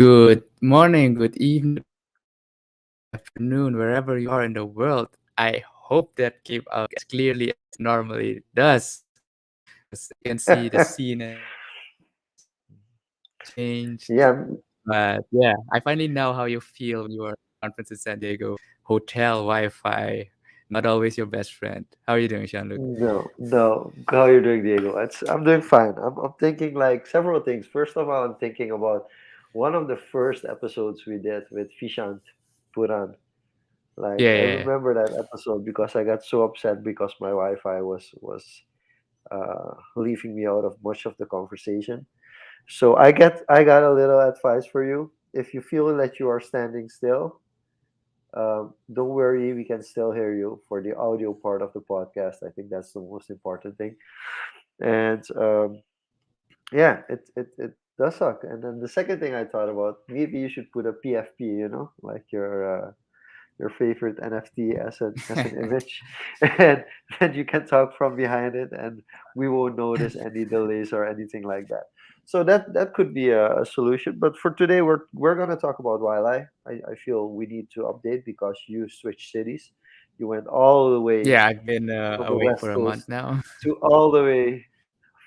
Good morning, good evening, afternoon, wherever you are in the world. I hope that came out as clearly as normally it does. Because I can see the scene has changed. Yeah, But yeah, I finally know how you feel when you are at conference in San Diego. Hotel Wi-Fi, not always your best friend. How are you doing, Jean-Luc? no, no. How are you doing, Diego? I'm doing fine. I'm thinking like several things. First of all, I'm thinking about one of the first episodes we did with Fishant Puran. Like Yeah, I yeah, yeah. remember that episode because I got so upset because my Wi-Fi was leaving me out of much of the conversation. So I got a little advice for you. If you feel that you are standing still, don't worry, we can still hear you for the audio part of the podcast. I think that's the most important thing. And yeah, it does suck. And then the second thing I thought about, maybe you should put a PFP, like your favorite NFT as an image, and then you can talk from behind it, and we won't notice any delays or anything like that. So that could be a solution. But for today, we're gonna talk about YLAI. I feel we need to update because you switched cities. You went all the way Yeah, I've been from the away West for a month Coast now. to all the way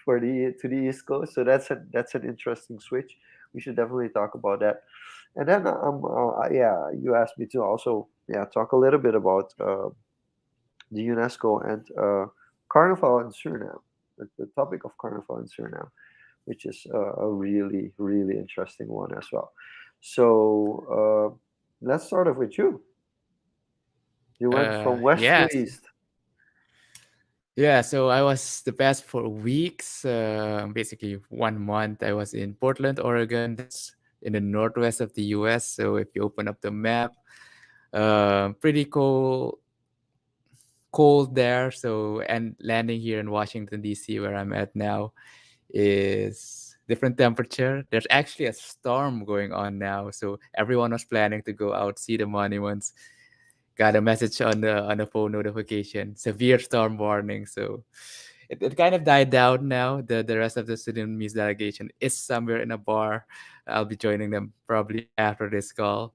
for the East Coast. So that's an interesting switch. We should definitely talk about that. And then yeah, you asked me to also talk a little bit about the UNESCO and Carnival in Suriname. The topic of Carnival in Suriname, which is a really really interesting one as well. So let's start off with you. You went from west to Yes. east. Yeah, so I was the past 4 weeks, basically 1 month. I was in Portland, Oregon. That's in the northwest of the US. So if you open up the map, pretty cold there. So and landing here in Washington D.C., where I'm at now, is different temperature. There's actually a storm going on now. So everyone was planning to go out see the monuments. Got a message on the phone notification, severe storm warning. So it kind of died down now. The rest of the Sudanese delegation is somewhere in a bar. I'll be joining them probably after this call.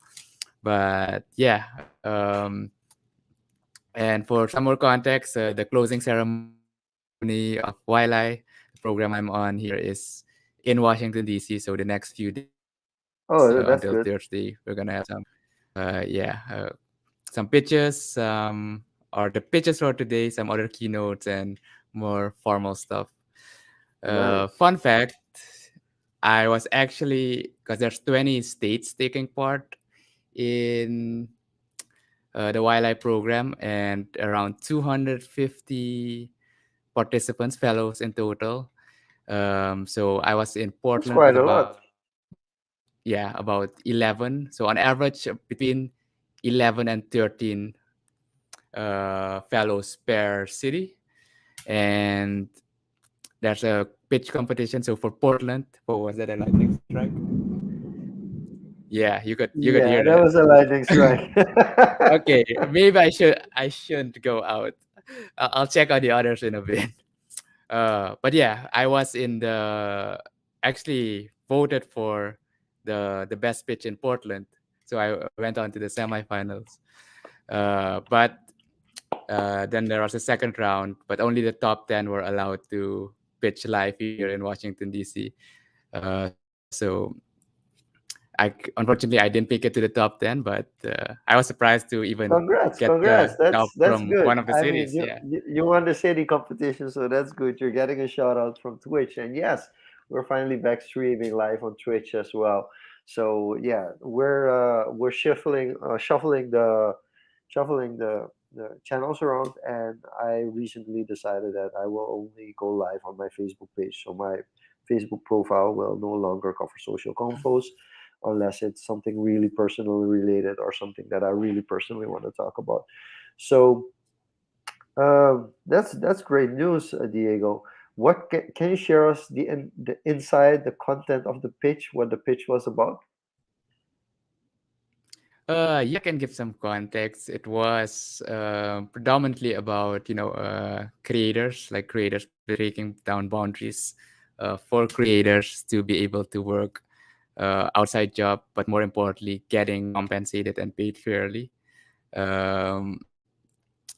But yeah, and for some more context, the closing ceremony of YLAI, the program I'm on here, is in Washington D.C. So the next few days until Oh, that's Thursday, good. we're gonna have yeah, some pitches, or the pitches for today, some other keynotes, and more formal stuff. Nice. Fun fact: I was actually, because there's 20 states taking part in the YLAI program, and around 250 participants, fellows in total. So I was in That's Portland with quite a about, lot. yeah, about 11. So on average, between 11 and 13 fellows per city. And there's a pitch competition. So for Portland, what was that, a lightning strike? Yeah, you could Yeah, hear that that. was a lightning strike. Okay, maybe I shouldn't go out. I'll check on the others in a bit. But yeah, I was in the, actually voted for the best pitch in Portland. So I went on to the semifinals. But then there was a second round, but only the top 10 were allowed to pitch live here in Washington D.C. So unfortunately I didn't make it to the top 10, but I was surprised to even Congrats, get the congrats. top That's from good. one of the I mean, cities. you, Yeah. you you won the city competition, so that's good. You're getting a shout out from Twitch, and yes, we're finally back streaming live on Twitch as well. So yeah, we're shuffling the channels around, and I recently decided that I will only go live on my Facebook page. So my Facebook profile will no longer cover social confos unless it's something really personally related or something that I really personally want to talk about. So that's great news, Diego. What can you share us the inside the content of the pitch? What the pitch was about? Yeah, I can give some context. It was predominantly about, creators, like creators breaking down boundaries for creators to be able to work outside job, but more importantly, getting compensated and paid fairly. Um,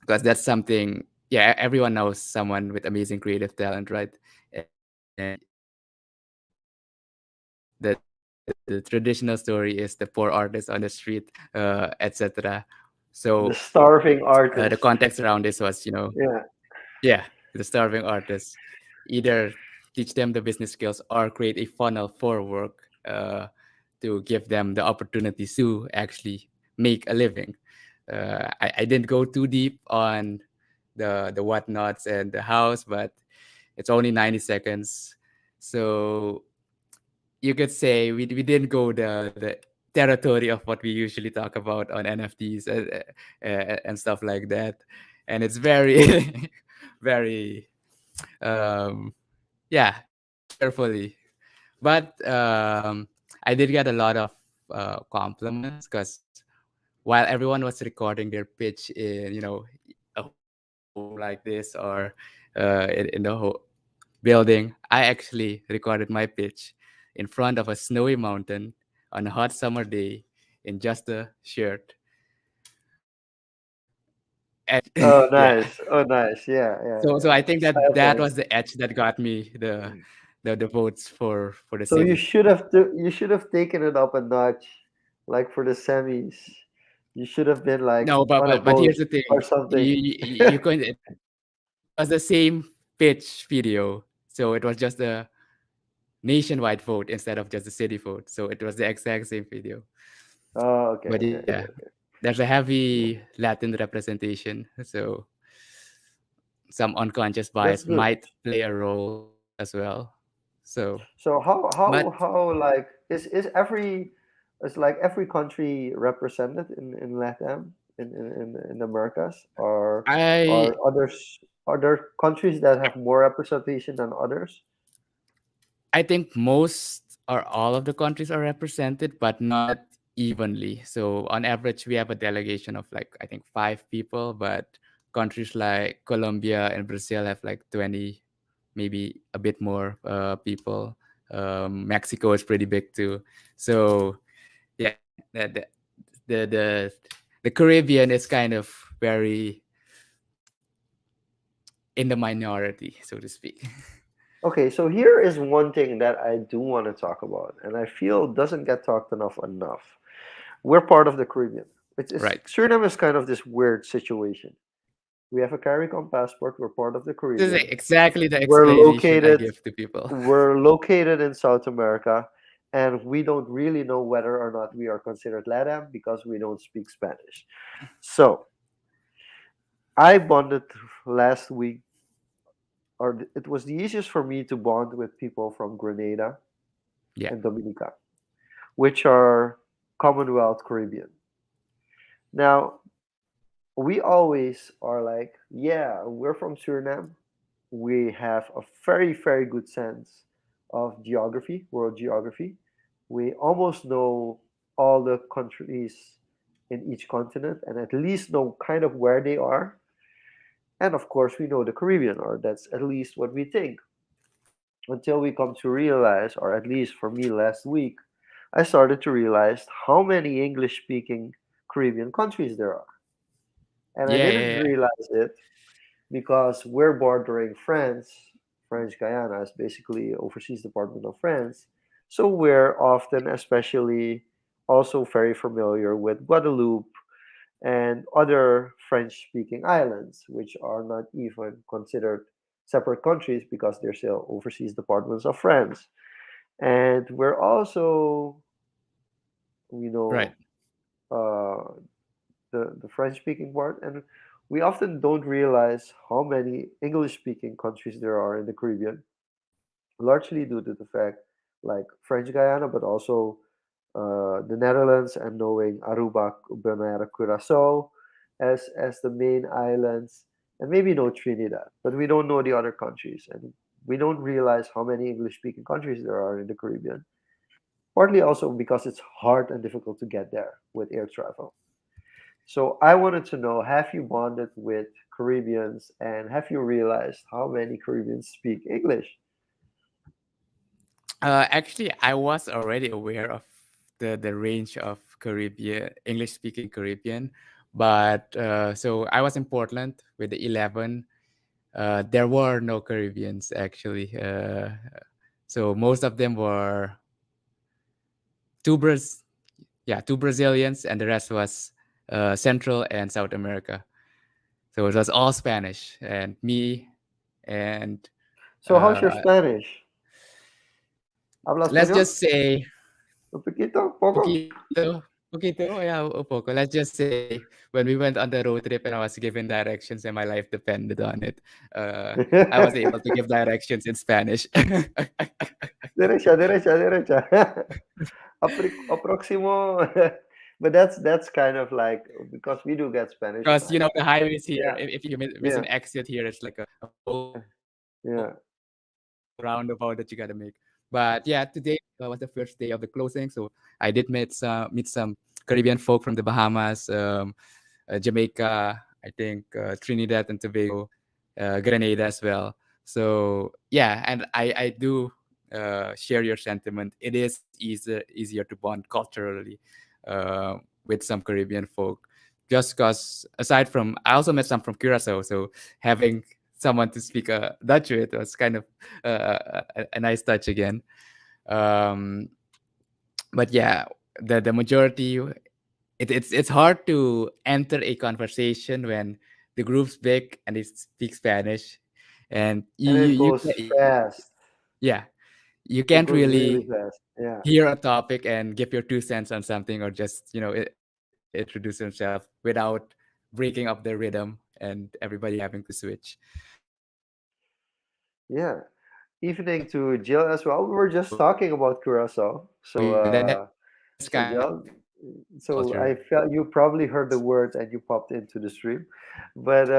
because that's something, yeah, everyone knows someone with amazing creative talent, right? And the traditional story is the poor artist on the street, etc. The So starving the artist. context around this was, Yeah. yeah, the starving artists, either teach them the business skills or create a funnel for work, to give them the opportunities to actually make a living. I didn't go too deep on the whatnots and the house, but it's only 90 seconds. So you could say we didn't go the territory of what we usually talk about on NFTs and stuff like that. And it's very, very, um, yeah, choose carefully. But I did get a lot of compliments because while everyone was recording their pitch in, a home like this or in the whole building, I actually recorded my pitch in front of a snowy mountain on a hot summer day in just a shirt. And Oh, yeah, nice. Oh, nice. Yeah, yeah, so yeah. I think that Style that point. was the edge that got me the votes for the So you city. should have you should have taken it up a notch, like for the semis. You should have been like No, but on a but here's boat the or thing. something. You can it was the same pitch video, so it was just a nationwide vote instead of just the city vote. So it was the exact same video. Oh, okay, But okay, yeah, okay, okay. there's a heavy Latin representation, so some unconscious That's bias good. might play a role as well. So, So but how like is every is like every country represented in LATAM in the Americas, or I are there countries that have more representation than others? I think most or all of the countries are represented, but not evenly. So on average, we have a delegation of like I think 5 people, but countries like Colombia and Brazil have like 20, maybe a bit more people. Mexico is pretty big too. So yeah, the the the, the Caribbean is kind of very in the minority, so to speak. Okay, so here is one thing that I do want to talk about, and I feel doesn't get talked enough. We're part of the Caribbean. It's Right. Suriname is kind of this weird situation. We have a CARICOM passport. We're part of the This is Caribbean. exactly the We're explanation I located give to people. we're located in South America, and we don't really know whether or not we are considered LATAM because we don't speak Spanish. So I bonded last week, or it was the easiest for me to bond with people from Grenada Yeah. and Dominica, which are Commonwealth Caribbean. Now, we always are like, yeah, we're from Suriname. We have a very, very good sense of geography, world geography. We almost know all the countries in each continent and at least know kind of where they are. And of course, we know the Caribbean, or that's at least what we think. Until we come to realize, or at least for me last week, I started to realize how many English speaking Caribbean countries there are. And I Yeah, didn't yeah, yeah. realize it because we're bordering France. French Guiana is basically overseas department of France. So we're often, especially, also very familiar with Guadeloupe and other French speaking islands, which are not even considered separate countries because they're still overseas departments of France. And we're also, you Right. know, uh, the French speaking part. And we often don't realize how many English speaking countries there are in the Caribbean, largely due to the fact like French Guiana, but also the Netherlands, and knowing Aruba, Bonaire, Curacao as the main islands, and maybe know Trinidad, but we don't know the other countries, and we don't realize how many English-speaking countries there are in the Caribbean. Partly also because it's hard and difficult to get there with air travel. So I wanted to know, have you bonded with Caribbeans and have you realized how many Caribbeans speak English? Actually, I was already aware of the range of Caribbean English speaking Caribbean, but so I was in Portland with the 11. There were no Caribbeans actually. So most of them were two Braz- two Brazilians, and the rest was Central and South America. So it was all Spanish, and me and So how's your uh, Spanish? ¿Hablas let's español? just say Un poquito, poco. poquito, yeah, un poco. Let's just say when we went on the road trip and I was given directions and my life depended on it, uh, I was able to give directions in Spanish. Derecha, derecha, derecha. Próximo. But that's kind of like because we do get Spanish and Because I the highways here, yeah, if you miss yeah, an exit here, it's like a full yeah. roundabout that you gotta make. But yeah, today was the first day of the closing, so I did meet some Caribbean folk from the Bahamas, Jamaica, I think Trinidad and Tobago, Grenada as well. So yeah, and I do share your sentiment. It is easier to bond culturally with some Caribbean folk, just because aside from I also met some from Curacao, so having someone to speak Dutch with was kind of a nice touch again. Um, but yeah, the majority it's hard to enter a conversation when the group's big and they speak Spanish, and And it goes fast. yeah, you It can't goes really really fast. Yeah. hear a topic and give your 2 cents on something, or just introduce yourself without breaking up the rhythm and everybody having to switch. Yeah. Evening to Jill as well. We were just So talking about Curacao. So yeah, that's kind of so Jill, so culture. I felt you probably heard the word and you popped into the stream. But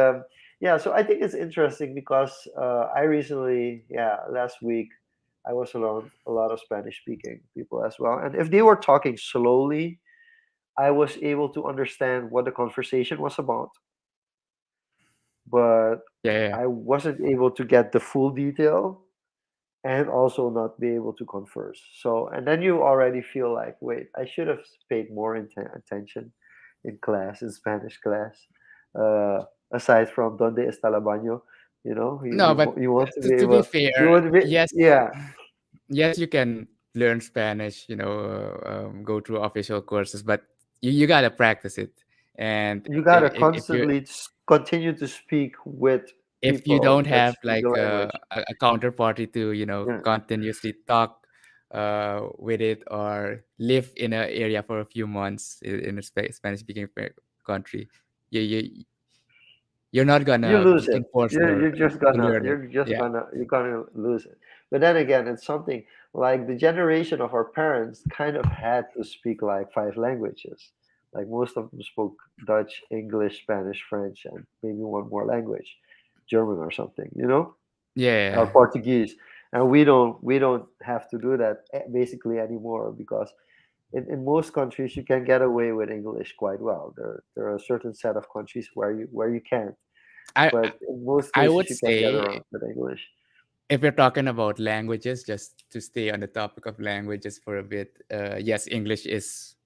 yeah, so I think it's interesting because I recently, yeah, last week I was around a lot of Spanish speaking people as well. And if they were talking slowly, I was able to understand what the conversation was about, but Yeah, I wasn't able to get the full detail and also not be able to converse. So, and then you already feel like, wait, I should have paid more attention in class, in Spanish class. Uh, Aside from ¿Dónde está el baño? You know, no, but you want to be to be able, you fair, want to be, yes, yeah, yes, you can learn Spanish, go through official courses, but you gotta practice it. And you if, gotta if, if you constantly continue to speak with if you people don't that have speak the like language. a counterparty to Yeah. continuously talk with it, or live in an area for a few months in a Spanish speaking country, you you're not You gonna lose be it. enforced You're just to gonna learn it. Yeah, you're gonna lose it. But then again, it's something like the generation of our parents kind of had to speak like five languages. Like most of them spoke Dutch, English, Spanish, French, and maybe one more language, German or something, you know, or yeah. Portuguese. And we don't have to do that basically anymore because in most countries you can get away with English quite well. There are a certain set of countries where you can't, I but in most I cases would you can get say, around with English. if we're talking about languages, just to stay on the topic of languages for a bit, yes, English is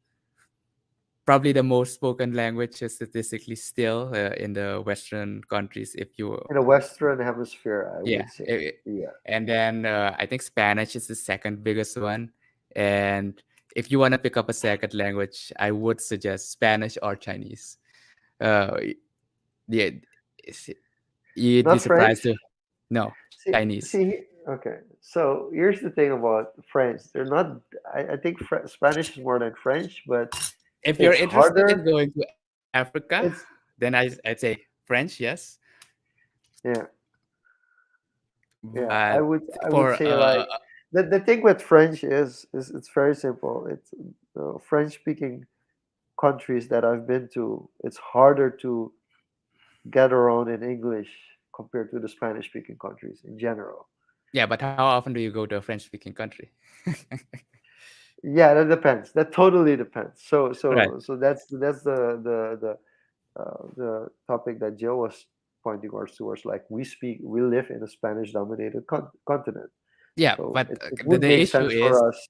probably the most spoken language statistically still in the Western countries. If you, In the Western Hemisphere, I yeah, would say, yeah. and then I think Spanish is the second biggest one. And if you want to pick up a second language, I would suggest Spanish or Chinese. Yeah, it's- you'd be Not surprised French. to no Chinese. Okay. So here's the thing about French. They're not. I think Spanish is more than French, but If you're it's interested in harder. going to Africa, It's then I'd say French, yes. yeah, yeah. But I would for say like the thing with French is it's very simple. It's French speaking countries that I've been to. It's harder to get around in English compared to the Spanish speaking countries in general. yeah, but how often do you go to a French speaking country? Yeah, that depends. That totally depends. Right. So that's the topic that Joe was pointing us towards. Like we live in a Spanish dominated continent. Yeah, So but it the, would the make issue sense for is, us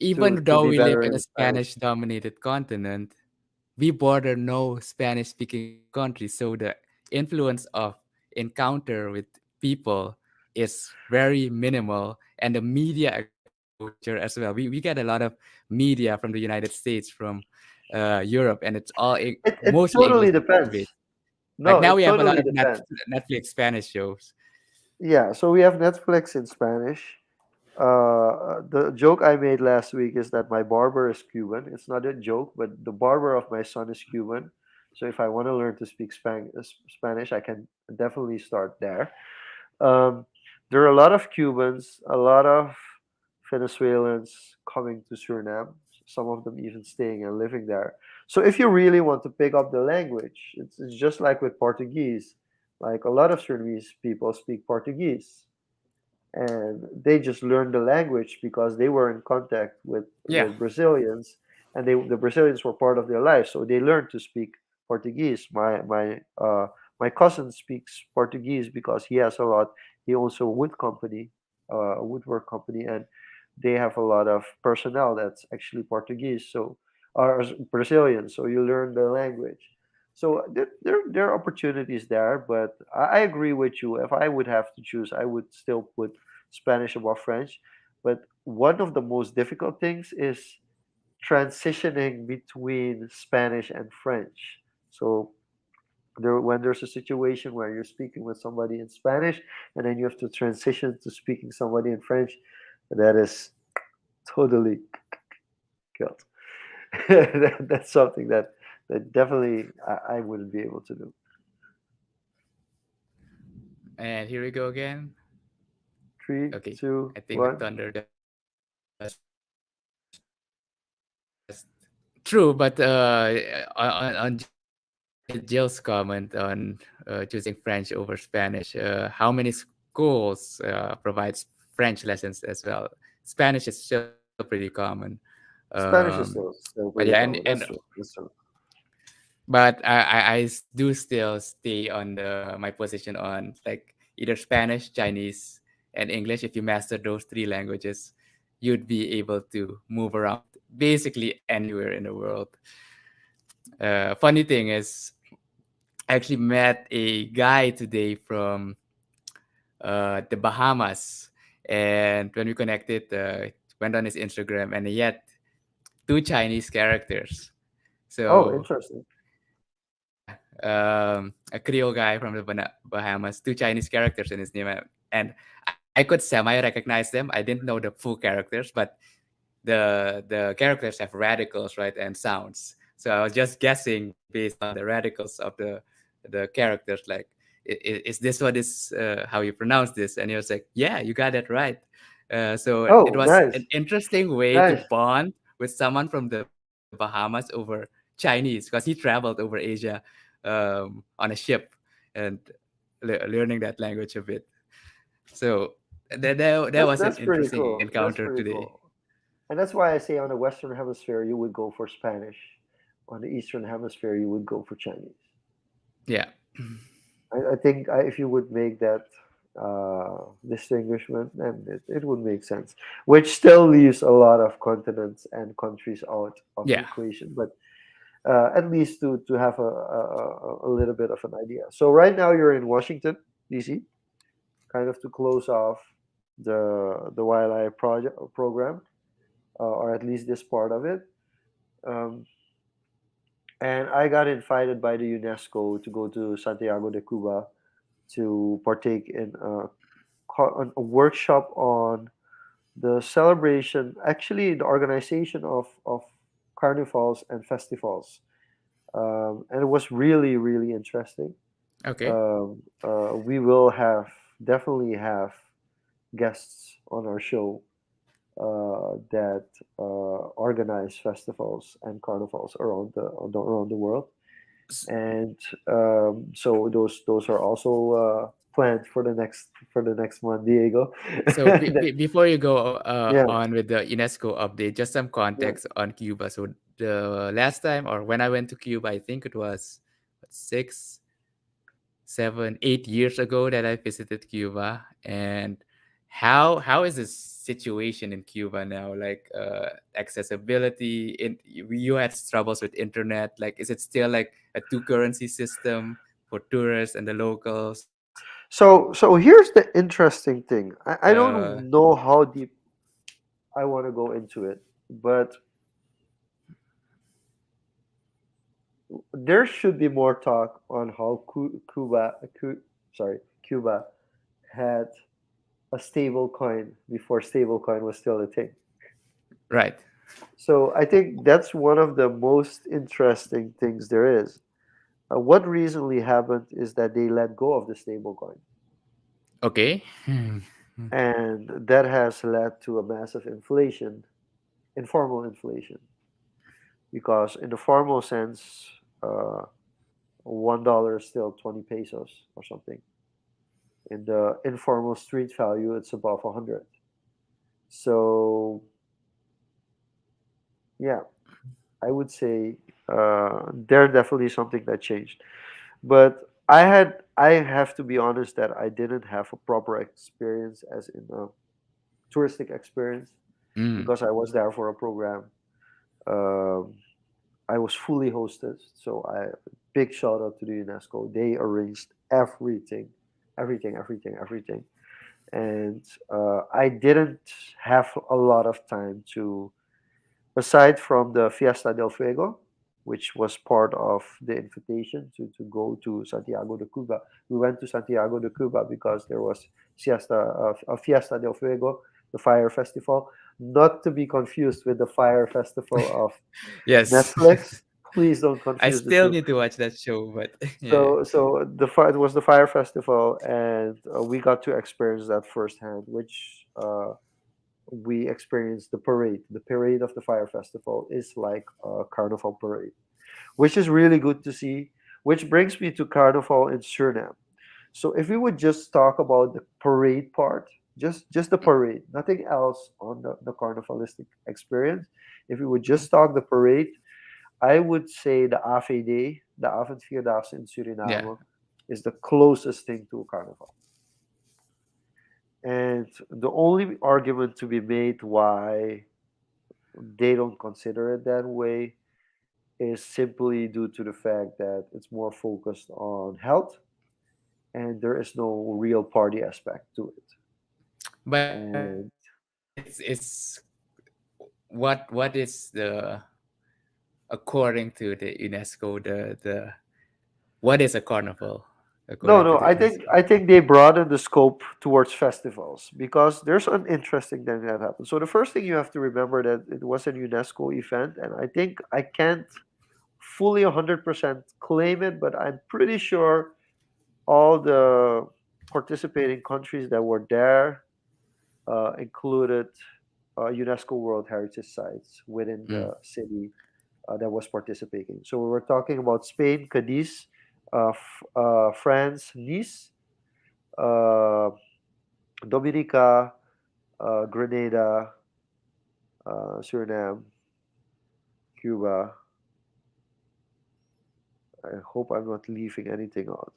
even to though be we live better in in a Spanish. Spanish dominated continent, we border no Spanish speaking country. So the influence of encounter with people is very minimal, and the media exposure as well. We get a lot of media from the United States, from Europe, and it's all It mostly English totally depends. language. Like No, now it we have a lot totally of depends. Netflix Spanish shows. Yeah, so we have Netflix in Spanish. The joke I made last week is that my barber is Cuban. It's not a joke, but the barber of my son is Cuban. So if I want to learn to speak Spanish, I can definitely start there. Um, there are a lot of Cubans, a lot of Venezuelans coming to Suriname, some of them even staying and living there. So if you really want to pick up the language, it's just like with Portuguese. Like a lot of Surinamese people speak Portuguese and they just learned the language because they were in contact Yeah. with Brazilians, and the Brazilians were part of their life, so they learned to speak Portuguese. My cousin speaks Portuguese because he has a lot. He owns a wood company, a woodwork company, and they have a lot of personnel that's actually Portuguese, so are Brazilian. So you learn the language. So there are opportunities there, but I agree with you. If I would have to choose, I would still put Spanish above French. But one of the most difficult things is transitioning between Spanish and French. So when there's a situation where you're speaking with somebody in Spanish and then you have to transition to speaking somebody in French, that is totally killed. That's something that definitely I wouldn't be able to do. And here we go again. Three, Okay, two, I think the one. thunder just true, but on Jill's comment on choosing French over Spanish, how many schools provides French lessons as well? Spanish is still pretty common. Um, Spanish is still but yeah, pretty common. and That's true. That's true. but do still stay on the my position on like either Spanish, Chinese, and English. If you master those three languages, you'd be able to move around basically anywhere in the world. Funny thing is, I actually met a guy today from the Bahamas, and when we connected, went on his Instagram, and he had two Chinese characters. Oh, So interesting. yeah, a Creole guy from the Bahamas, two Chinese characters in his name, and I could semi recognize them. I didn't know the full characters, but the characters have radicals, right, and sounds. So I was just guessing based on the radicals of the characters, like, is this what is how you pronounce this? And he was like, yeah, you got it right. So it Oh, was nice, an interesting way to nice. bond with someone from the Bahamas over Chinese, because he traveled over Asia on a ship and learning that language a bit. So that was an That's pretty interesting cool. That's encounter pretty today. cool. And that's why I say on the Western Hemisphere you would go for Spanish. On the Eastern Hemisphere you would go for Chinese. Yeah. I think if you would make that distinguishment, then it would make sense. Which still leaves a lot of continents and countries out of the Yeah. equation, but at least to have a little bit of an idea. So right now you're in Washington D.C., kind of to close off the YLAI project program, or at least this part of it. Um, and I got invited by the UNESCO to go to Santiago de Cuba to partake in a workshop on the celebration, actually the organization of carnivals and festivals. And it was really, really interesting. Okay. We will definitely have guests on our show that organize festivals and carnivals around the world, S- and so those are also planned for the next month, Diego. So before you go Yeah, on with the UNESCO update, just some yeah. context on Cuba. So the last time, or when I went to Cuba, I think it was what, 6, 7, 8 years ago that I visited Cuba, and how is this situation in Cuba now? Like accessibility in you had troubles with internet. Like is it still like a two currency system for tourists and the locals? So here's the interesting thing. I Uh, don't know how deep I want to go into it, but there should be more talk on how Cuba had a stable coin before stable coin was still a thing. right. So I think that's one of the most interesting things there is. What recently happened is that they let go of the stable coin, Okay. and that has led to a massive inflation, informal inflation, because in the formal sense, uh, $1 is still 20 pesos or something. In the informal street value, it's above 100. So yeah, I would say there definitely something that changed. But I have to be honest that I didn't have a proper experience as in a touristic experience Mm. because I was there for a program. Um, I was fully hosted, so I big shout out to the UNESCO. They arranged everything, everything, and I didn't have a lot of time to, aside from the Fiesta del Fuego, which was part of the invitation to go to Santiago de Cuba. We went to Santiago de Cuba because there was a Fiesta del Fuego, the fire festival, not to be confused with the fire festival of Yes. Netflix. Please don't I confuse the still two. need to watch that show, but yeah. So it was the fire festival, and we got to experience that firsthand, which we experienced the parade. The parade of the fire festival is like a carnival parade, which is really good to see. Which brings me to carnival in Suriname. So if we would just talk about the parade part, just the parade, nothing else on the carnivalistic experience. If we would just talk the parade, I would say the AVD, the Avondvierdaagse in Yeah. Suriname, is the closest thing to a carnival. And the only argument to be made why they don't consider it that way is simply due to the fact that it's more focused on health and there is no real party aspect to it. But And it's what is the according to the UNESCO the what is a carnival no, according to no, the UNESCO? I think they broaden the scope towards festivals because there's an interesting thing that happened. So the first thing you have to remember that it was a UNESCO event, and I think I can't fully 100% claim it, but I'm pretty sure all the participating countries that were there included UNESCO World Heritage Sites within Mm. the city that was participating. So we were talking about Spain, Cadiz, France, Nice, uh, Dominica, Grenada, Suriname, Cuba. I hope I'm not leaving anything out.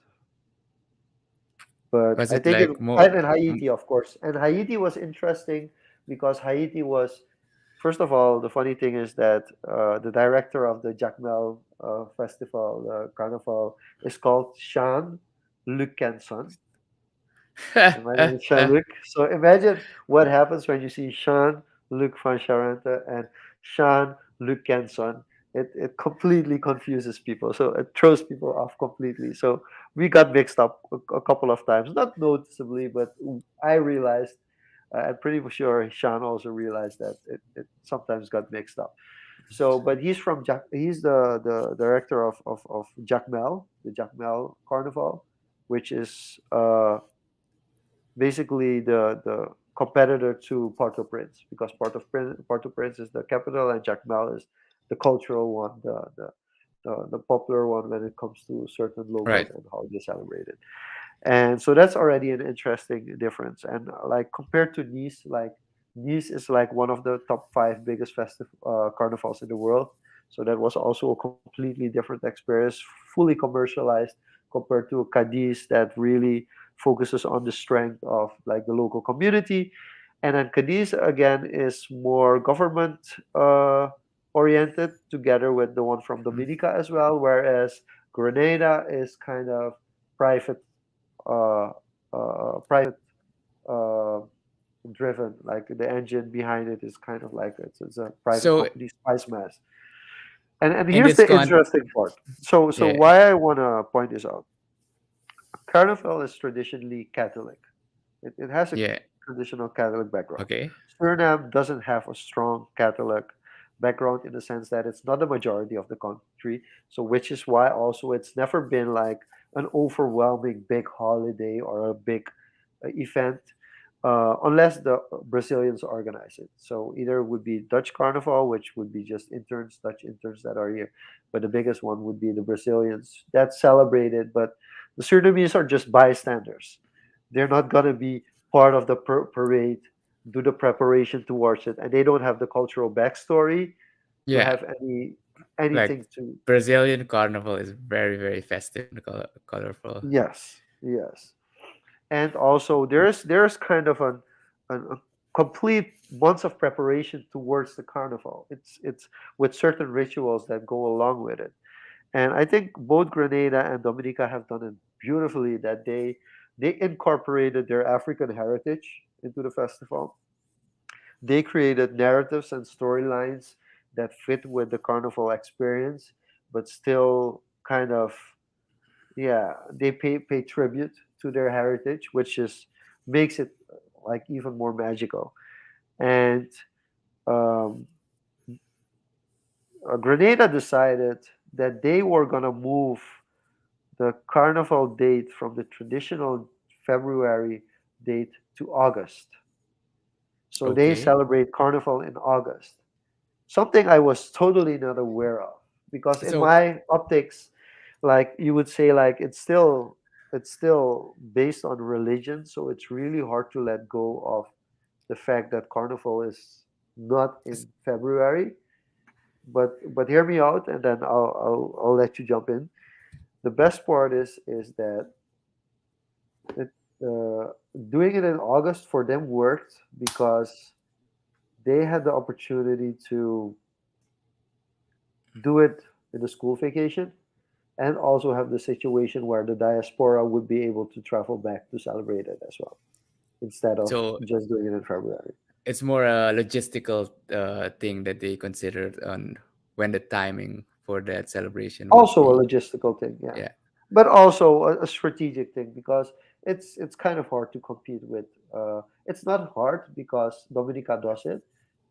But Was I it think it, like more? and Haiti, of course. And Haiti was interesting because Haiti was, first of all, the funny thing is that the director of the Jacmel Festival, Carnival, is called Sean Luc Kenson. And my name is Jean-Luc. So imagine what happens when you see Jean-Luc van Charente and Jean-Luc Kenson. It completely confuses people. So it throws people off completely. So we got mixed up a couple of times, not noticeably, but I realized, I'm pretty sure Sean also realized that it sometimes got mixed up. So, but he's the director of Jacmel, the Jacmel Carnival, which is basically the competitor to Port-au-Prince because Port-au-Prince is the capital and Jacmel is the cultural one, the popular one when it comes to certain Right. locals and how they celebrate it. And so that's already an interesting difference. And like compared to Nice, like Nice is like one of the top five biggest festive carnivals in the world. So that was also a completely different experience, fully commercialized compared to Cadiz that really focuses on the strength of like the local community, and then Cadiz again is more government oriented, together with the one from Mhm. Dominica as well, whereas Grenada is kind of private uh, private uh, driven. Like the engine behind it is kind of like it's a private So company, Spice Mass. And in here's this the con, interesting part. So yeah, why I wanna point this out. Carnival is traditionally Catholic. It has a yeah, traditional Catholic background. okay, Suriname doesn't have a strong Catholic background in the sense that it's not the majority of the country. So, which is why also it's never been like an overwhelming big holiday or a big event, unless the Brazilians organize it. So, either it would be Dutch Carnival, which would be just interns, Dutch interns that are here. But the biggest one would be the Brazilians. That's celebrated, but the Surinamese are just bystanders. They're not going to be part of the parade, do the preparation towards it, and they don't have the cultural backstory to yeah. have Like anything to. Brazilian carnival is very, very festive and colorful. Yes, yes. And also there's kind of a complete months of preparation towards the carnival. It's with certain rituals that go along with it. And I think both Grenada and Dominica have done it beautifully, that they incorporated their African heritage into the festival. They created narratives and storylines that fit with the carnival experience, but still kind of, yeah, they pay tribute to their heritage, which is makes it like even more magical. And um, Grenada decided that they were gonna move the carnival date from the traditional February date to August. So they Okay. celebrate carnival in August. Something I was totally not aware of, because in So my optics, like you would say, like it's still based on religion, so it's really hard to let go of the fact that carnival is not in February. But hear me out, and then I'll let you jump in. The best part is that it, doing it in August for them worked because they had the opportunity to do it in the school vacation, and also have the situation where the diaspora would be able to travel back to celebrate it as well, instead of so just doing it in February. it's more a logistical thing that they considered on when the timing for that celebration would Also a be. logistical thing, yeah, Yeah. but also a strategic thing, because it's kind of hard to compete with. It's not hard because Dominica does it,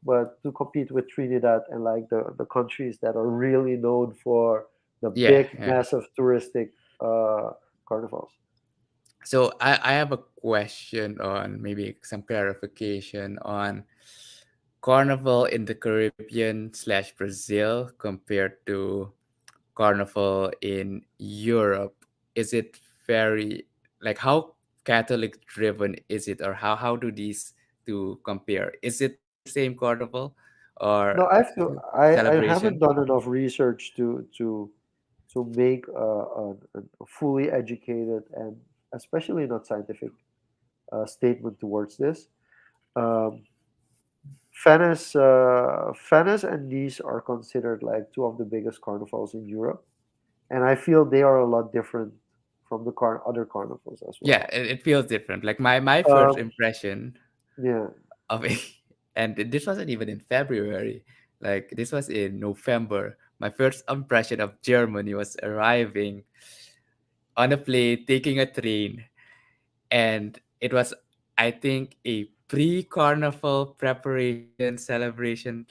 but to compete with Trinidad and like the countries that are really known for the Yeah, big, yeah. massive touristic carnivals. So I have a question on maybe some clarification on Carnival in the Caribbean slash Brazil compared to Carnival in Europe. Is it very like how Catholic driven is it, or how do these two compare? Is it the same carnival or No, I have to. I celebration? haven't done enough research to make a fully educated and especially not scientific statement towards this. Um, Venice and Nice are considered like two of the biggest carnivals in Europe, and I feel they are a lot different from the other carnivals as Yeah, well. it feels different. Like my first Um, impression yeah. of it, and this wasn't even in February. Like this was in November. My first impression of Germany was arriving on a plane, taking a train, and it was, I think, a pre-carnival preparation celebration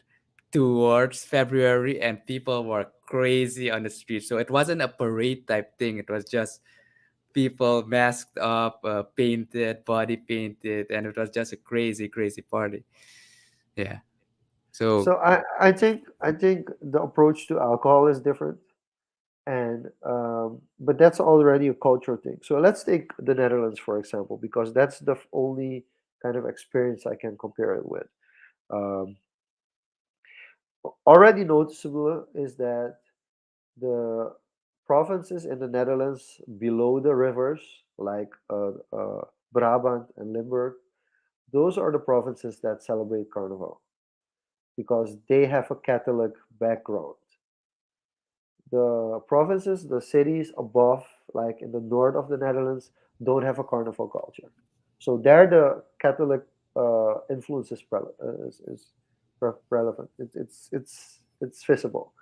towards February, and people were crazy on the street. So it wasn't a parade type thing. It was just people masked up, painted, body painted, and it was just a crazy, crazy party. Yeah. So So I think the approach to alcohol is different, and but that's already a cultural thing. So let's take the Netherlands for example, because that's the only kind of experience I can compare it with. Um, Already noticeable is that the provinces in the Netherlands below the rivers. like Brabant and Limburg, those are the provinces that celebrate Carnival because they have a Catholic background. The provinces, the cities above, like in the north of the Netherlands, don't have a carnival culture. So there, the Catholic influence is, relevant. It's visible.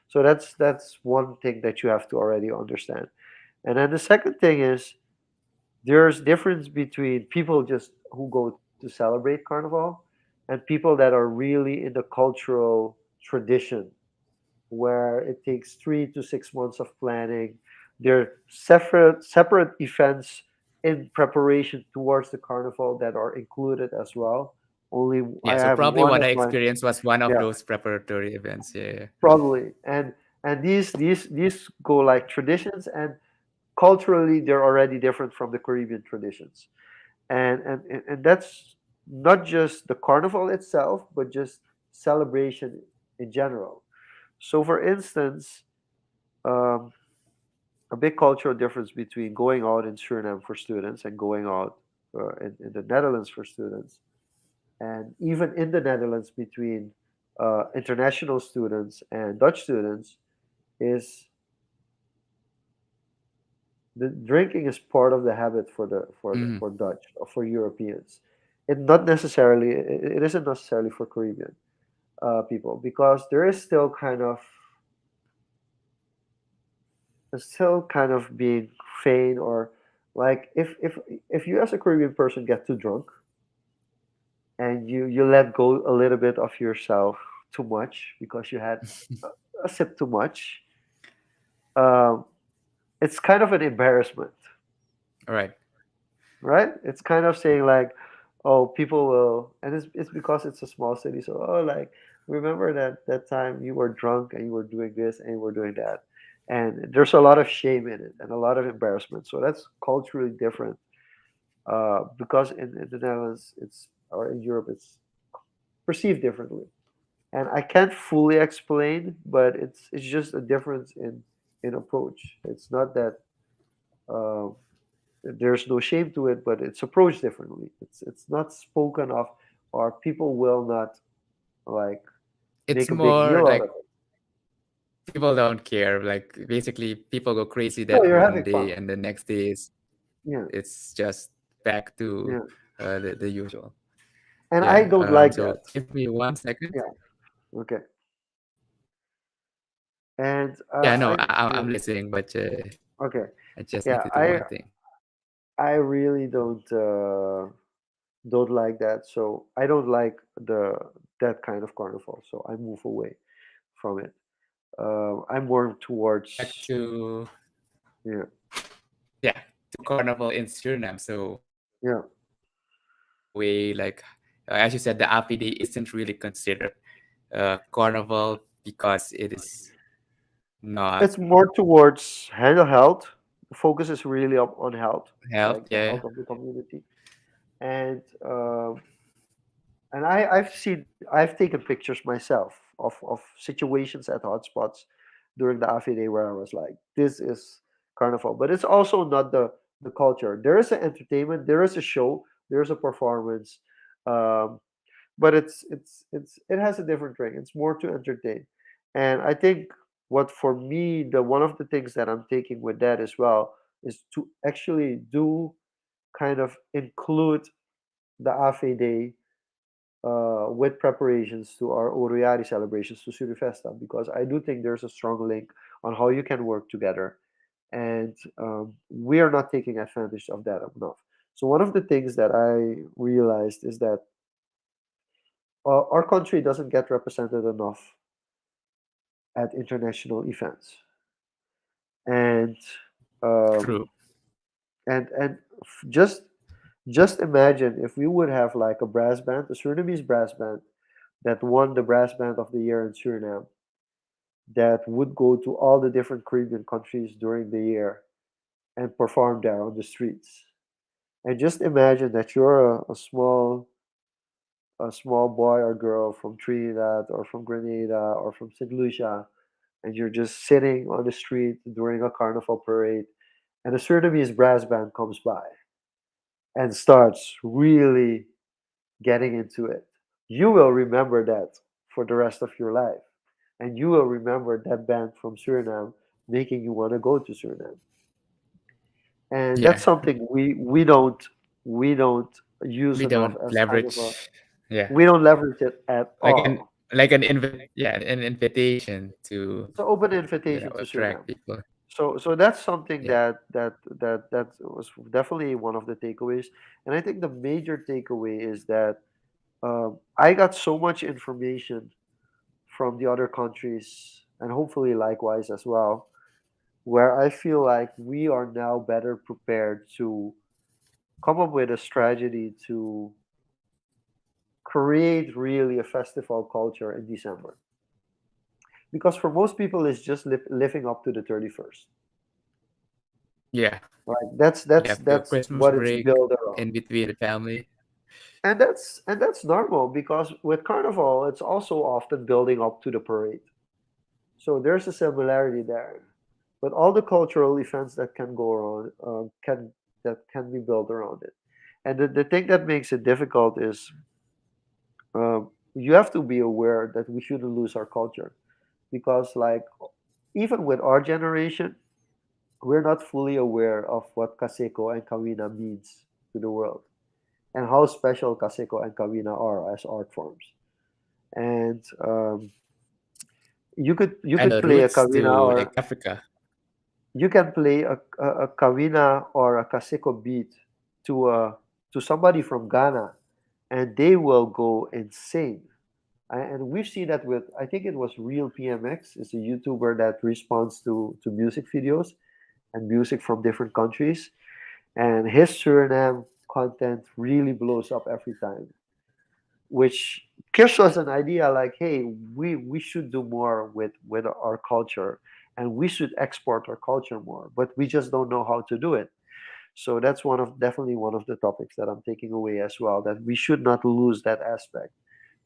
So that's one thing that you have to already understand. And then the second thing is there's difference between people just who go to celebrate carnival and people that are really in the cultural tradition where it takes 3 to 6 months of planning. They're separate events in preparation towards the carnival that are included as well. Only I Yeah, so have probably one what of I my, experienced was one of yeah, those preparatory events. Yeah. probably. And these go like traditions, and culturally they're already different from the Caribbean traditions. And that's not just the carnival itself, but just celebration in general. So for instance, um, a big cultural difference between going out in Suriname for students and going out in the Netherlands for students, and even in the Netherlands between international students and Dutch students, is the drinking is part of the habit Hmm. for Dutch or for Europeans. It isn't necessarily for Caribbean people because there is still kind of being feigned, or like if you as a Caribbean person get too drunk and you let go a little bit of yourself too much because you had a sip too much, um, it's kind of an embarrassment, Right. right? It's kind of saying like, oh, people will, and it's because it's a small city, so oh, like remember that time you were drunk and you were doing this and you were doing that, and there's a lot of shame in it and a lot of embarrassment. So that's culturally different because in the Netherlands it's or in Europe it's perceived differently, and I can't fully explain, but it's just a difference in approach. It's not that. Um, there's no shame to it, but it's approached differently. It's not spoken of, or people will not like It's make a big more deal out like of it. people don't care. Like basically, people go crazy No, that you're one having fun. day, and the next day is Yeah, it's just back to yeah. the usual. And I Yeah. don't like So that. give me 1 second. Yeah. Okay. And Yeah. No, I I'm yeah. listening, but Okay. I just need Yeah. to do one thing. I really don't like that. So I don't like the that kind of carnival. So I move away from it. I'm more Back towards to yeah, yeah to Carnival in Suriname. So yeah. in a way, like as you said, the Api Day isn't really considered Carnival because it is not It's more towards health. The focus is really on health, health. like the Yeah. health of the community. And I've taken pictures myself of situations at hotspots during the AFI day where I was like, this is carnival. But it's also not the culture. There is an entertainment, there is a show, there is a performance. Um, but it has a different ring. It's more to entertain, and I think what for me the one of the things that I'm taking with that as well is to actually do kind of include the Afe Day with preparations to our Oroyari celebrations to Surifesta, because I do think there's a strong link on how you can work together, and we are not taking advantage of that enough. So one of the things that I realized is that our country doesn't get represented enough at international events, and um, True. just imagine if we would have like a brass band, a Surinamese brass band that won the brass band of the year in Suriname, that would go to all the different Caribbean countries during the year and perform there on the streets. And just imagine that you're a small boy or girl from Trinidad or from Grenada or from St. Lucia, and you're just sitting on the street during a carnival parade, and a Surinamese brass band comes by and starts really getting into it, you will remember that for the rest of your life. And you will remember that band from Suriname making you want to go to Suriname. And Yeah, that's something we don't use we enough don't as kind of a, leverage. Yeah, we don't leverage it at like an all. an invitation to It's an open invitation to attract Suriname. people. So that's something Yeah, that was definitely one of the takeaways. And I think the major takeaway is that I got so much information from the other countries, and hopefully likewise as well, where I feel like we are now better prepared to come up with a strategy to create really a festival culture in December. Because for most people, it's just living up to the 31st. yeah. Right? You have your That's Christmas what it's break built around. in between the family. And that's normal because with Carnival, it's also often building up to the parade. So there's a similarity there. But all the cultural events that can go around can be built around it. And the thing that makes it difficult is you have to be aware that we shouldn't lose our culture because like even with our generation, we're not fully aware of what Kaseko and Kawina means to the world and how special Kaseko and Kawina are as art forms. And you And could the play a roots Kawina to like or Africa. you can play a Kawina or a Kaseko beat to somebody from Ghana, and they will go insane. And we've seen that with I think it was Real PMX, is a YouTuber that responds to music videos and music from different countries, and his Suriname content really blows up every time, which gives us an idea like, hey, we should do more with our culture, and we should export our culture more, but we just don't know how to do it. So that's definitely one of the topics that I'm taking away as well, that we should not lose that aspect,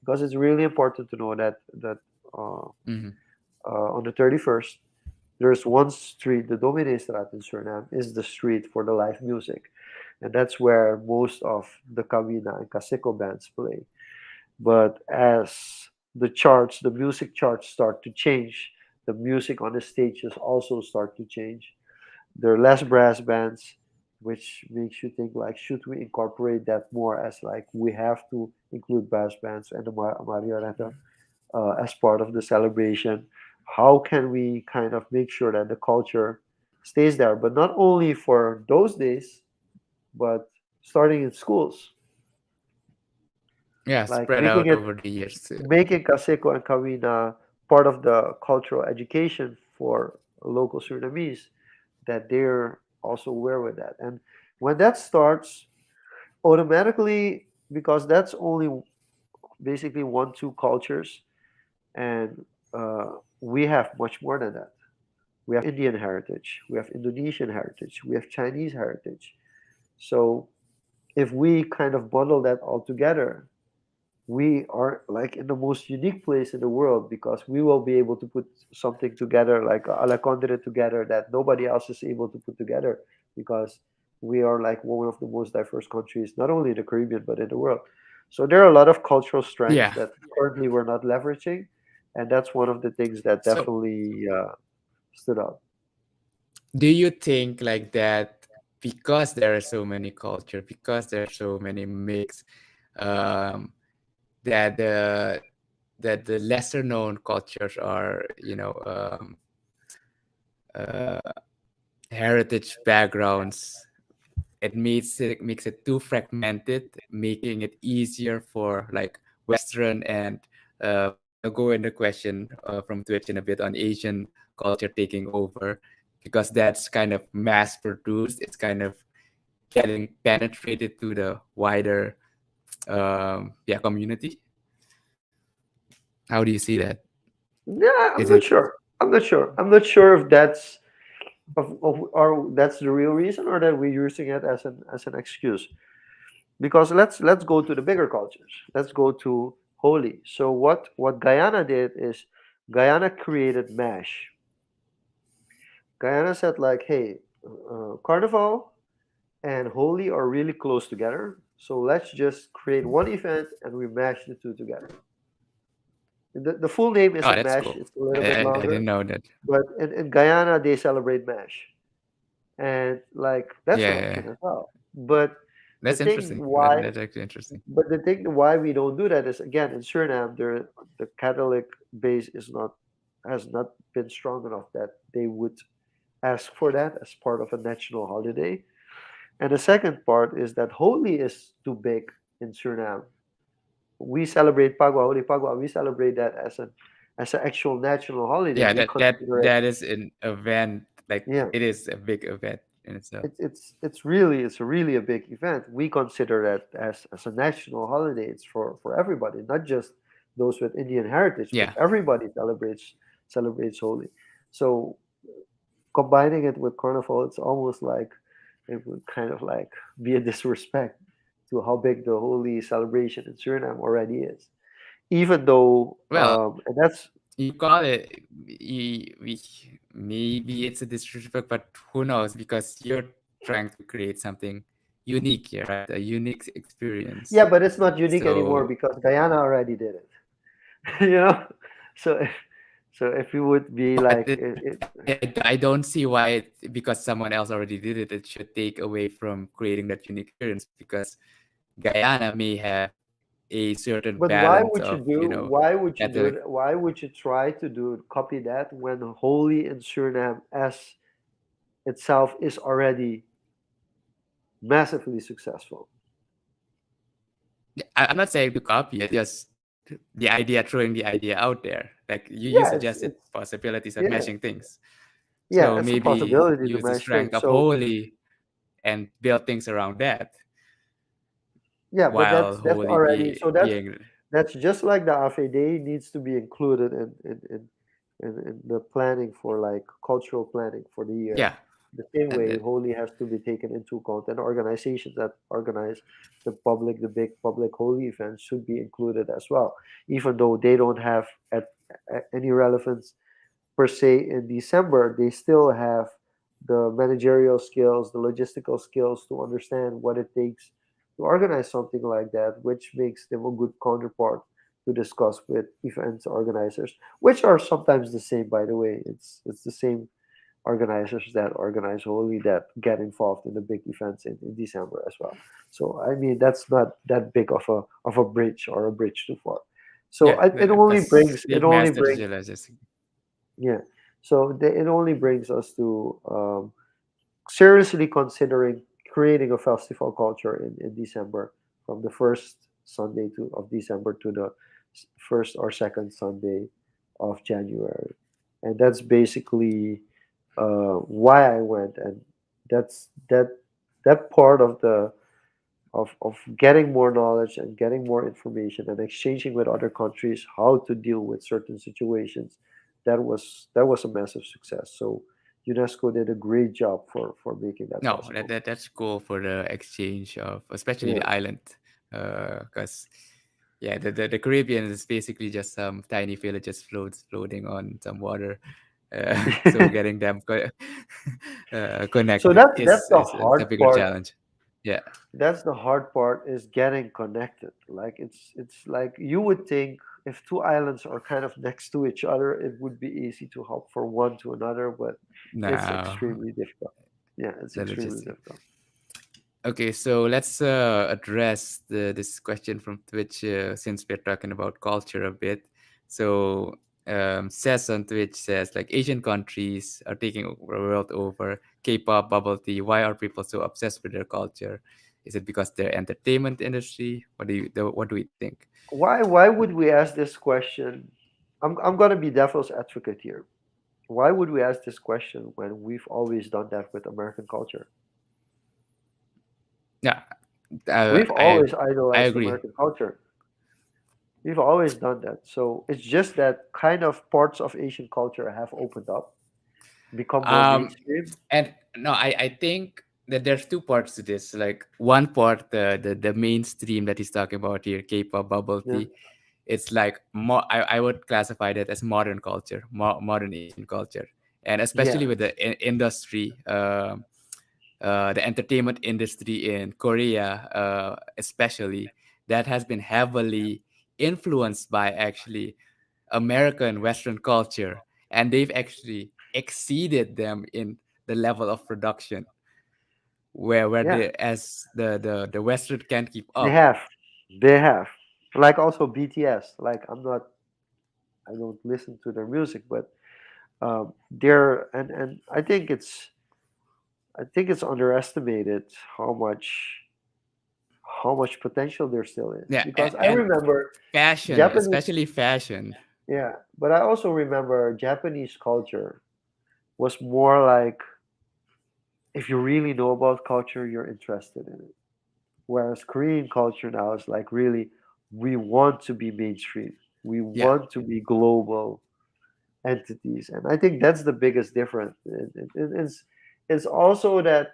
because it's really important to know that uh, Hmm. on the 31st, there's one street, the Domineestraat in Suriname, is the street for the live music. And that's where most of the Kawina and Kaseko bands play. But as the music charts start to change, the music on the stages also start to change. There are less brass bands, which makes you think like, should we incorporate that more as like we have to include brass bands and the marionetta as part of the celebration? How can we kind of make sure that the culture stays there, but not only for those days, but starting in schools, Yeah, like spread out over the years too. making Kaseko and Kawina part of the cultural education for local Surinamese, that they're also aware with that. And when that starts, automatically, because that's only basically one, two cultures, and we have much more than that. We have Indian heritage, we have Indonesian heritage, we have Chinese heritage. So if we kind of bundle that all together, we are like in the most unique place in the world, because we will be able to put something together like a la Condre together that nobody else is able to put together, because we are like one of the most diverse countries, not only in the Caribbean but in the world. So there are a lot of cultural strengths Yeah. that currently we're not leveraging, and that's one of the things that So, definitely stood out. do you think like that because there are so many culture, because there are so many mix, um, that the lesser known cultures are, uh, heritage backgrounds, it makes it too fragmented, making it easier for like Western and we're gonna go into question from Twitch in a bit on Asian culture taking over, because that's kind of mass produced. It's kind of getting penetrated to the wider community. How do you see that? Yeah, Is it I'm not sure if that's of or that's the real reason, or that we're using it as an excuse. Because let's go to the bigger cultures. Let's go to Holi. So what Guyana did is Guyana created mash. Guyana said like, hey, Carnival and Holi are really close together. So let's just create one event and we mash the two together. The full name Oh, isn't that's mash; cool. it's a little bit I didn't longer. know that. But in Guyana, they celebrate mash, and like that's an Yeah, yeah, option yeah. as well. But the That's thing interesting. why, That's actually interesting. but the thing why we don't do that is again in Suriname, the Catholic base is not has not been strong enough that they would ask for that as part of a national holiday. And the second part is that Holi is too big in Suriname. We celebrate Pagwa, Holi Pagwa. We celebrate that as an actual national holiday. Yeah, We consider it, that is an event. Like yeah. it is a big event in itself. It's really a big event. We consider that as a national holiday. It's for everybody, not just those with Indian heritage, but Yeah. everybody celebrates Holi. So combining it with Carnival, it's almost like it would kind of like be a disrespect to how big the Holi celebration in Suriname already is. Even though, Well, and that's you call it. Maybe it's a disrespect, but who knows? Because you're trying to create something unique here, right? A unique experience. yeah, but it's not unique anymore So, because Guyana already did it. you know, so if we would be but like I don't see why, because someone else already did it, it should take away from creating that unique experience. Because Guyana may have a certain but balance of, why would you do Catholic. it? Why would you try to do copy that when Holy in Suriname as itself is already massively successful? I'm not saying to copy it, just the idea, throwing the idea out there. Like you Yeah, it's suggested it's possibilities of yeah meshing things. yeah, So it's a maybe possibility to use the match strength things. of So Holy and build things around that, yeah, but while that's Holy already be so being, that's just like the AFD needs to be included in the planning for like cultural planning for the year. yeah, The same way, that Holy has to be taken into account, and organizations that organize the big public Holy events should be included as well, even though they don't have any relevance per se in December. They still have the managerial skills, the logistical skills to understand what it takes to organize something like that, which makes them a good counterpart to discuss with events organizers, which are sometimes the same, by the way. It's the same organizers that organize Holy that get involved in the big events in December as well. So I mean that's not that big of a bridge or a bridge too far. So yeah, it only because brings they've mastered visualizers. yeah. So it only brings us to seriously considering creating a festival culture in December from the first Sunday of December to the first or second Sunday of January, and that's basically why I went, and that's that part of the of getting more knowledge and getting more information and exchanging with other countries how to deal with certain situations. That was a massive success. So UNESCO did a great job for making that No, possible. that's cool for the exchange of, especially Yeah. the island, because yeah, the Caribbean is basically just some tiny villages floating on some water. So getting them So connected that's the is a hard bigger part. challenge. Yeah. That's the hard part is getting connected. Like it's like you would think if two islands are kind of next to each other, it would be easy to hop from one to another, but it's No, extremely difficult. Yeah, it's the extremely logistics. difficult. Okay, so let's address this question from Twitch, since we're talking about culture a bit. So, says on Twitch says like Asian countries are taking the world over. K-pop, bubble tea. Why are people so obsessed with their culture? Is it because their entertainment industry? What do we think? Why would we ask this question? I'm gonna be devil's advocate here. Why would we ask this question when we've always done that with American culture? Yeah, We've I always I idolized agree. American culture. We've always done that. So it's just that kind of parts of Asian culture have opened up, become more Um, mainstream. and no, I think that there's two parts to this. Like one part, the mainstream that he's talking about here, K-pop, bubble Yeah. tea. It's like more. I would classify that as modern culture, modern Asian culture, and especially with Yes. the industry. the entertainment industry in Korea, especially, that has been heavily influenced by actually American Western culture, and they've actually exceeded them in the level of production, where Yeah, they as the Western can't keep they up. have. They have. Like also BTS. Like I don't listen to their music, but they're and I think it's underestimated how much potential there still is. Yeah, Because I and remember fashion, Japanese, especially fashion. yeah, but I also remember Japanese culture was more like if you really know about culture, you're interested in it. Whereas Korean culture now is like really, we want to be mainstream, we Yeah, want to be global entities, and I think that's the biggest difference. It's also that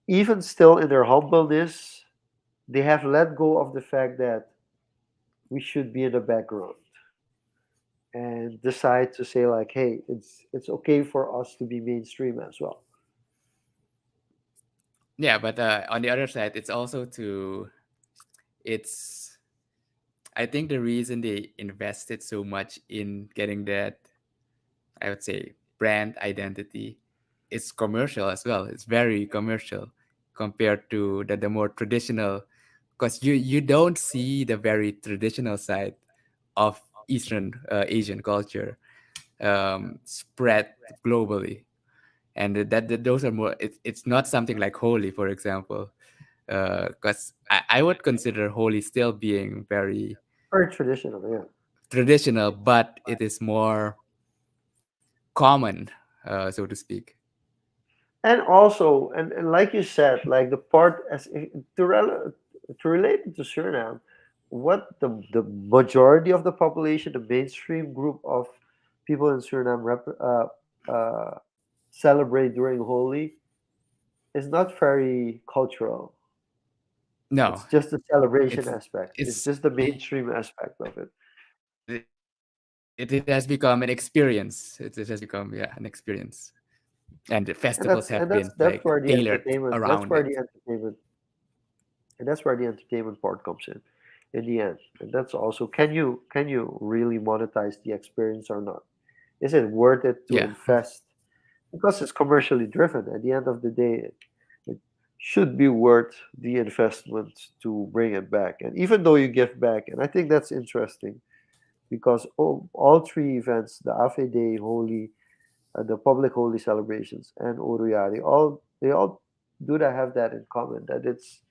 even still in their humbleness, they have let go of the fact that we should be in the background and decide to say like, hey, it's okay for us to be mainstream as well. yeah, but on the other side, it's also to it's. I think the reason they invested so much in getting that, I would say, brand identity, is commercial as well. It's very commercial compared to the more traditional, because you don't see the very traditional side of Eastern Asian culture spread globally, and that those are more. It's not something like Holi, for example, because I would consider Holi still being very Very traditional, yeah. traditional, but it is more common, so to speak. And also, and like you said, like the part as to relate it to Suriname, what the majority of the population, the mainstream group of people in Suriname celebrate during Holi is not very cultural. No, It's just the celebration it's aspect. It's it's just the mainstream aspect of it. it has become an experience. It has become, yeah, an experience, and the festivals have been That's like where the tailored entertainment around it. that's where the entertainment part comes in the end. And that's also, can you really monetize the experience or not? Is it worth it to Yeah, invest? Because it's commercially driven. At the end of the day, it should be worth the investment to bring it back. And even though you give back, and I think that's interesting because all three events, the Afe Day, Holy, the public holy celebrations, and Uruyari, they all do that have that in common that it's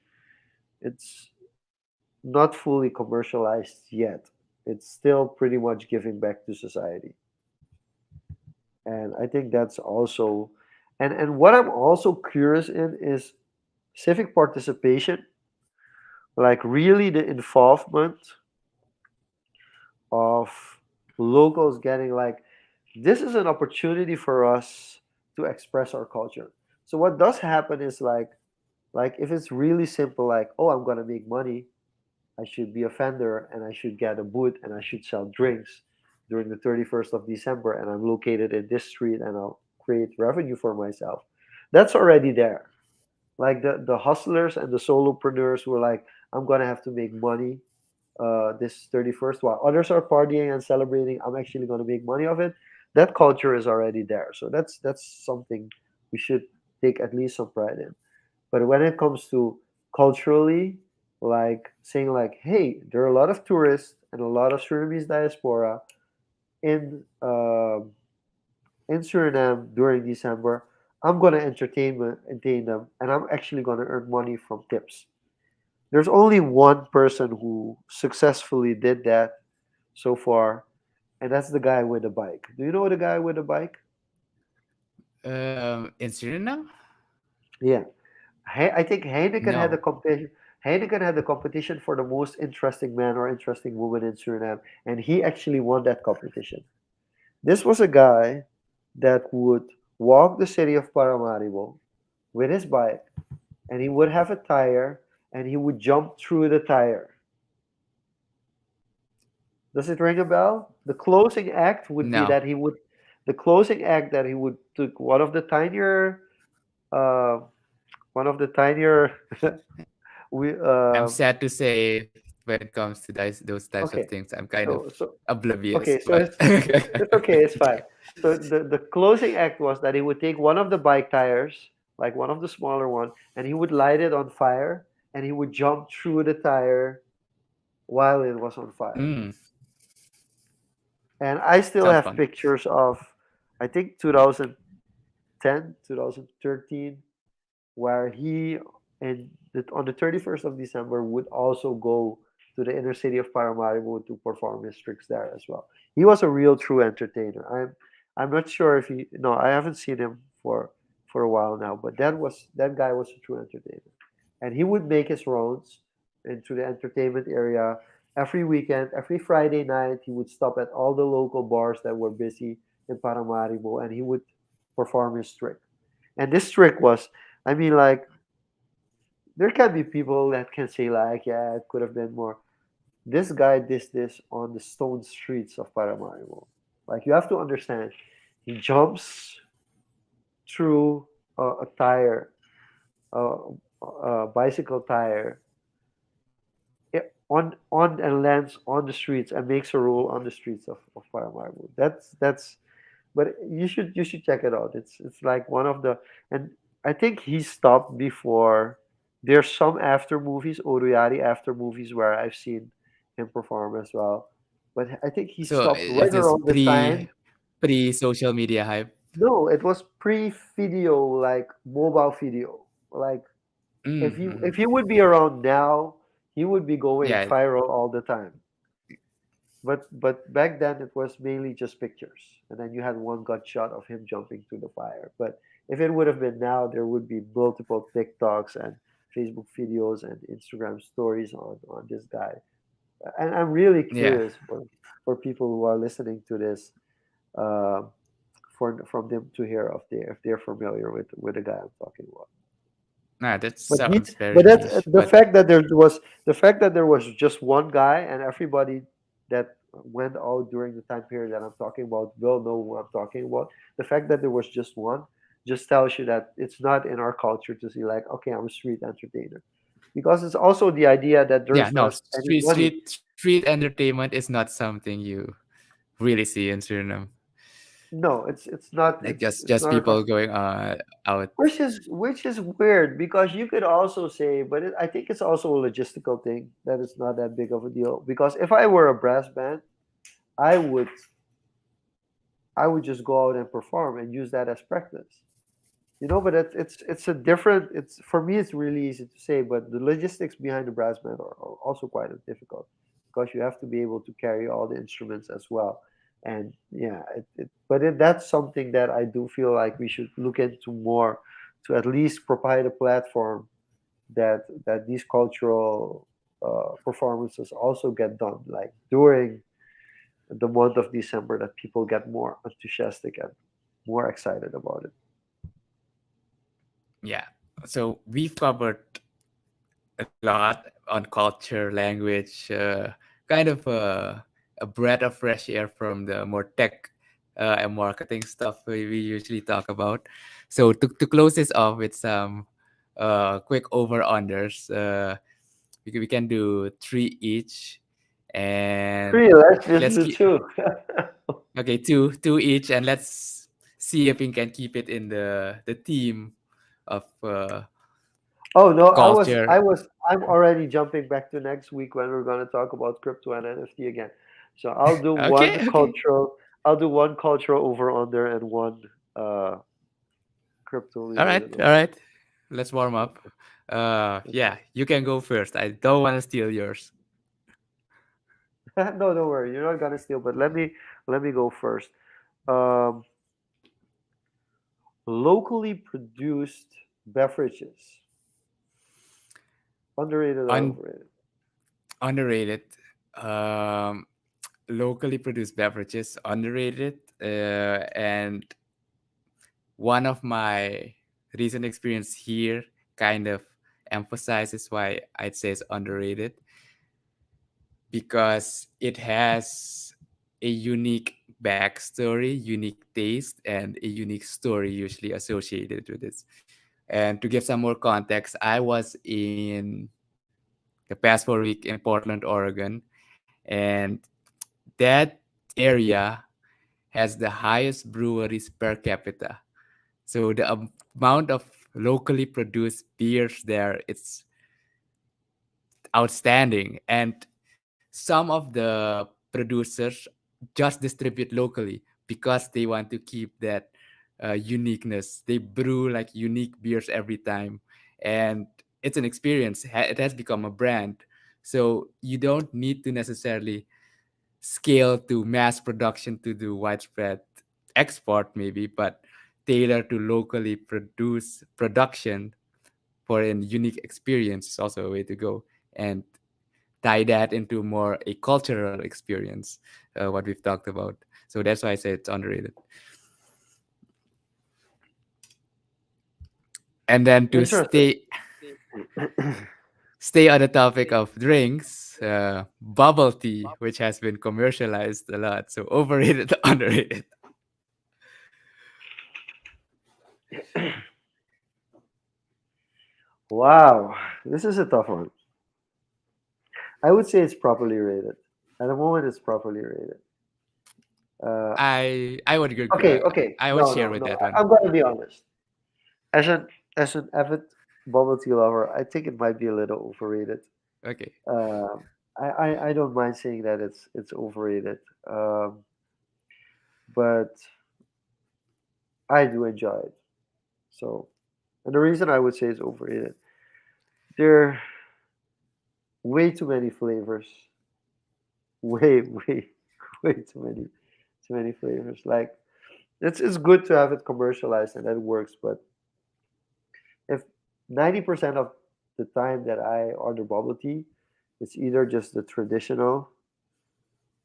not fully commercialized yet. It's still pretty much giving back to society, and I think that's also, and what I'm also curious in is civic participation, like really the involvement of locals getting like this is an opportunity for us to express our culture. So what does happen is like if it's really simple, like oh I'm gonna make money, I should be a vendor and I should get a booth and I should sell drinks during the 31st of December and I'm located in this street and I'll create revenue for myself. That's already there. Like the hustlers and the solopreneurs who are like, I'm gonna have to make money this 31st while others are partying and celebrating. I'm actually gonna make money of it. That culture is already there. So that's something we should take at least some pride in. But when it comes to culturally, like saying like, hey, there are a lot of tourists and a lot of Surinamese diaspora in in Suriname during December. I'm gonna entertain them, and I'm actually gonna earn money from tips. There's only one person who successfully did that so far, and that's the guy with the bike. Do you know the guy with the bike? in Suriname, Yeah, I think Heineken had the no. competition. Heineken had the competition for the most interesting man or interesting woman in Suriname, and he actually won that competition. This was a guy that would walk the city of Paramaribo with his bike, and he would have a tire, and he would jump through the tire. Does it ring a bell? The closing act would be No. that he would, the closing act that he would took one of the tinier. Uh, one of the tinier we I'm sad to say when it comes to those types of okay. things, I'm kind of So oblivious. okay, so But it's okay, it's fine. So the closing act was that he would take one of the bike tires, like one of the smaller one, and he would light it on fire, and he would jump through the tire while it was on fire. mm, And I still sounds have fun. pictures of, I think 2010, 2013, where he and on the 31st of December would also go to the inner city of Paramaribo to perform his tricks there as well. He was a real true entertainer. I'm not sure if he no, I haven't seen him for a while now, but that guy was a true entertainer. And he would make his rounds into the entertainment area every weekend, every Friday night. He would stop at all the local bars that were busy in Paramaribo, and he would perform his trick. And this trick was, I mean, like, there can be people that can say, like, yeah, it could have been more. This guy did this on the stone streets of Paramaribo. Like, you have to understand, he jumps through a tire, a, a bicycle tire, on and lands on the streets and makes a roll on the streets of Paramaribo. That's but you should check it out. It's like one of the and I think he stopped before. There's some after movies, Oruyari after movies where I've seen him perform as well. But I think he So stopped is right this around the time. pre social media hype? No, it was pre-video, like mobile video. Like Mm-hmm. if he would be around now, he would be going Yeah, viral all the time. But back then it was mainly just pictures, and then you had one gut shot of him jumping through the fire. But if it would have been now, there would be multiple TikToks and Facebook videos and Instagram stories on this guy. And I'm really yeah. curious for people who are listening to this, uh, for from them to hear if they're familiar with the guy I'm talking about. Nah, that But sounds very but that's niche. the But fact that there was just one guy, and everybody that went out during the time period that I'm talking about will know who I'm talking about. The fact that there was just one just tells you that it's not in our culture to see, like, okay, I'm a street entertainer, because it's also the idea that yeah, there's no, not any money. street entertainment is not something you really see in Suriname. No, it's not. Like It's just not people a going out. which is weird, because you could also say, but I think it's also a logistical thing that it's not that big of a deal. Because if I were a brass band, I would I would just go out and perform and use that as practice. But it's a different. It's for me. It's really easy to say, but the logistics behind the brass band are also quite difficult, because you have to be able to carry all the instruments as well. And yeah, that's something that I do feel like we should look into more, to at least provide a platform that these cultural performances also get done, like during the month of December, that people get more enthusiastic and more excited about it. Yeah. So we've covered a lot on culture, language, kind of a breath of fresh air from the more tech and marketing stuff we usually talk about. So to close this off with some quick over unders, we can do three each, and Three, let's just let's do keep two. okay two each, and let's see if we can keep it in the theme of Oh no, culture. I'm already jumping back to next week when we're going to talk about crypto and NFT again. So Okay, okay. I'll do one cultural over under and one uh crypto related All over. right. Let's warm up. Yeah, you can go first. I don't want to steal yours. No, don't worry, you're not gonna steal. But let me go first. Um, Locally produced beverages, underrated or Un overrated? Underrated. Um, Locally produced beverages, underrated. And one of my recent experience here kind of emphasizes why I'd say it's underrated, because it has a unique backstory, unique taste, and a unique story usually associated with it. And to give some more context, I was in the past 4 week in Portland, Oregon, and that area has the highest breweries per capita. So the amount of locally produced beers there, it's outstanding. And some of the producers just distribute locally because they want to keep that uniqueness. They brew like unique beers every time, and it's an experience. It has become a brand. So you don't need to necessarily scale to mass production to do widespread export, maybe, but tailor to locally produce production for a unique experience is also a way to go. And tie that into more a cultural experience, what we've talked about. So that's why I say it's underrated. And then to Interesting. stay on the topic of drinks, bubble tea, which has been commercialized a lot, so overrated, underrated. Wow, this is a tough one. I would say it's properly rated. At the moment, it's properly rated. Uh, I would agree. okay, okay. I would No, share no, with no. that one. I'm gonna be honest. As an avid bubble tea lover, I think it might be a little overrated. Okay. Um, I don't mind saying that it's overrated. But I do enjoy it. So, and the reason I would say it's overrated, there are way too many flavors. Way, way, way too many flavors. Like it's good to have it commercialized and that works, but if 90% of the time that I order bubble tea, it's either just the traditional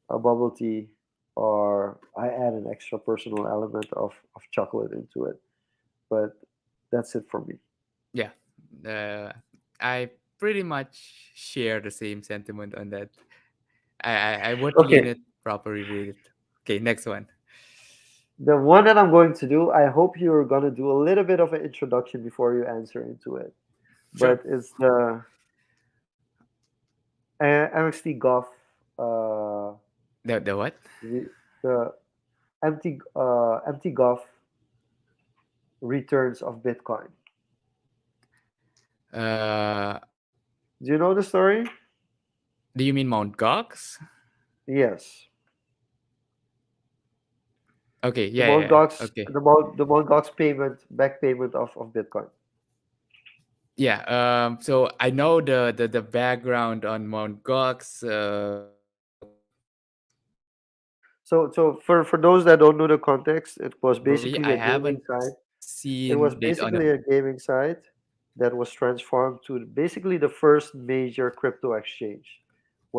bubble tea or I add an extra personal element of chocolate into it. But that's it for me. Yeah. Uh, I pretty much share the same sentiment on that. I would lean Okay, it properly rated. Okay, next one. the one that I'm going to do, I hope you're going to do a little bit of an introduction before you answer into it. Sure. But it's the MXT Golf, uh, The what? the empty Golf returns of Bitcoin. Uh, Do you know the story? do you mean Mount Gox? Yes. Okay, The yeah, Mt. yeah, yeah. Gox, Okay. the Mt. Gox payment, back payment of Bitcoin. Yeah, so I know the background on Mount Gox. So for those that don't know the context, it was Probably I basically a haven't gaming site. It seen was update on basically a gaming site that was transformed to basically the first major crypto exchange,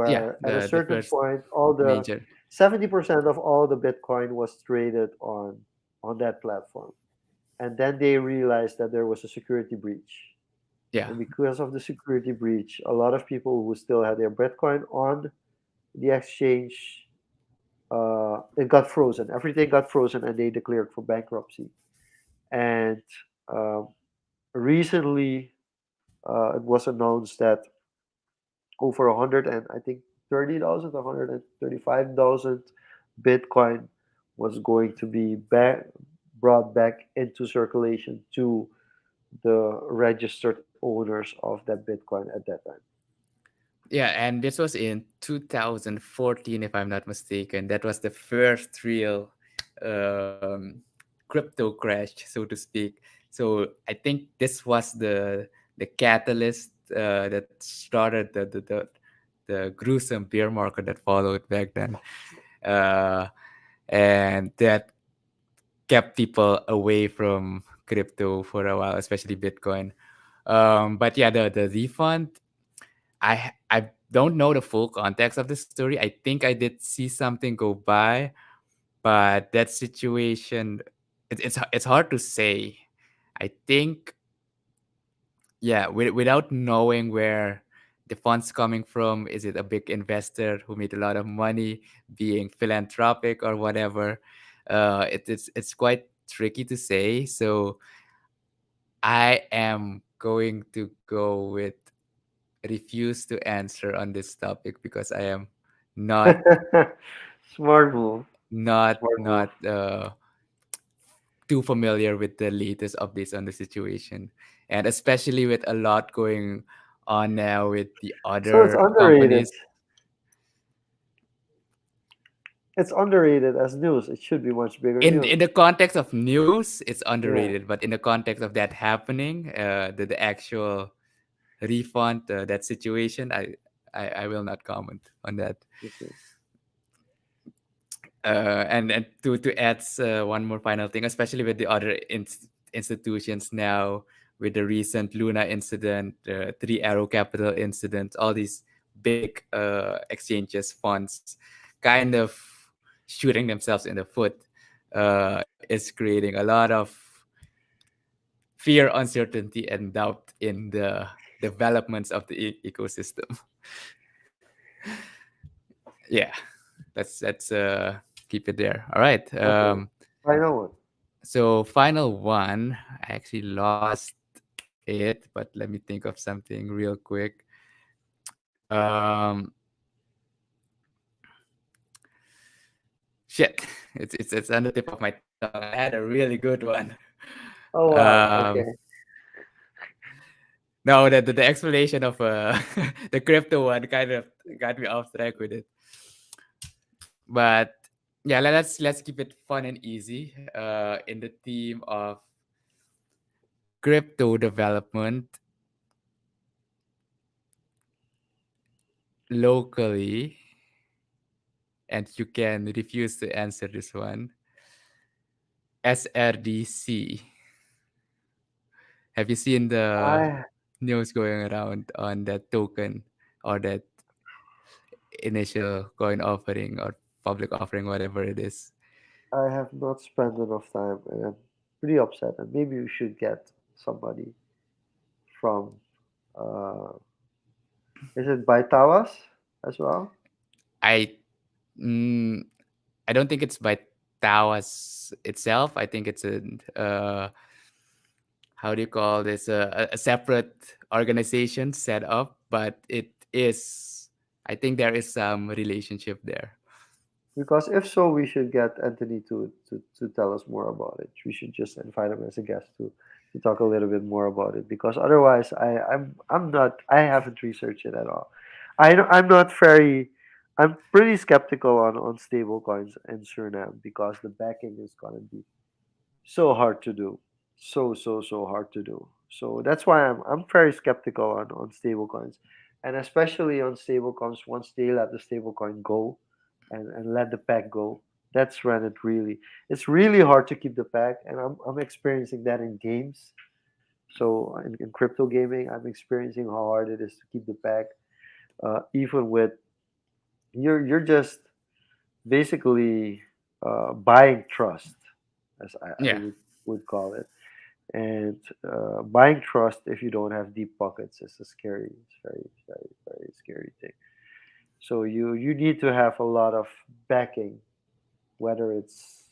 yeah, where at a the certain first point, all the major. 70% of all the Bitcoin was traded on that platform. And then they realized that there was a security breach. Yeah, And because of the security breach, a lot of people who still had their Bitcoin on the exchange, it got frozen. Everything got frozen, and they declared for bankruptcy. And um, recently, it was announced that over 100 and I think 30,000, 135,000 Bitcoin was going to be brought back into circulation to the registered owners of that Bitcoin at that time. yeah, and this was in 2014, if I'm not mistaken. That was the first real um, crypto crash, so to speak. So I think this was the catalyst that started the gruesome bear market that followed back then, uh, and that kept people away from crypto for a while, especially Bitcoin. But yeah, the refund, I don't know the full context of the story. I think I did see something go by, but that situation, it's hard to say. I think, yeah, without knowing where the funds coming from, is it a big investor who made a lot of money being philanthropic or whatever? It's quite tricky to say. So I am going to go with refuse to answer on this topic because I am not Smart move. not Smart move. not too familiar with the latest updates on the situation, and especially with a lot going on now with the So it's other underrated. companies. It's underrated as news. It should be much bigger In news. the context of news, it's Yeah, underrated, but in the context of that happening, the actual refund, that situation, I will not comment on that. you see. And to add one more final thing, especially with the other institutions now, with the recent Luna incident, Three Arrow Capital incident, all these big exchanges funds, kind of shooting themselves in the foot, is creating a lot of fear, uncertainty, and doubt in the developments of the ecosystem. Yeah, let's keep it there. All right. Okay. Final one. So final one, I actually lost it, but let me think of something real quick. Um, Shit, it's on the tip of my tongue. I had a really good one. Oh wow. Um, Okay. no, the explanation of the crypto one kind of got me off track with it. But yeah, let's keep it fun and easy. In the theme of crypto development locally, and you can refuse to answer this one. SRDC. Have you seen the I news going around on that token or that initial coin offering or public offering, whatever it is? I have not spent enough time, and I'm pretty upset. And maybe we should get somebody from. Uh, is it by Tawas as well? I mm, I don't think it's by Tawas itself. I think it's a how do you call this, a separate organization set up, but it is. I think there is some relationship there. Because if so, we should get Anthony to tell us more about it. We should just invite him as a guest to talk a little bit more about it. Because otherwise, I'm not. I haven't researched it at all. I'm not very. I'm pretty skeptical on stable coins in Suriname because the backing is gonna be so hard to do, so hard to do. So that's why I'm very skeptical on stable coins, and especially on stable coins once they let the stable coin go, and let the pack go. That's when it's really hard to keep the pack, and I'm experiencing that in games. So in crypto gaming, I'm experiencing how hard it is to keep the pack, even with you're just basically buying trust, as I Yeah, would call it. And buying trust if you don't have deep pockets is a scary, it's very scary thing. So you need to have a lot of backing, whether it's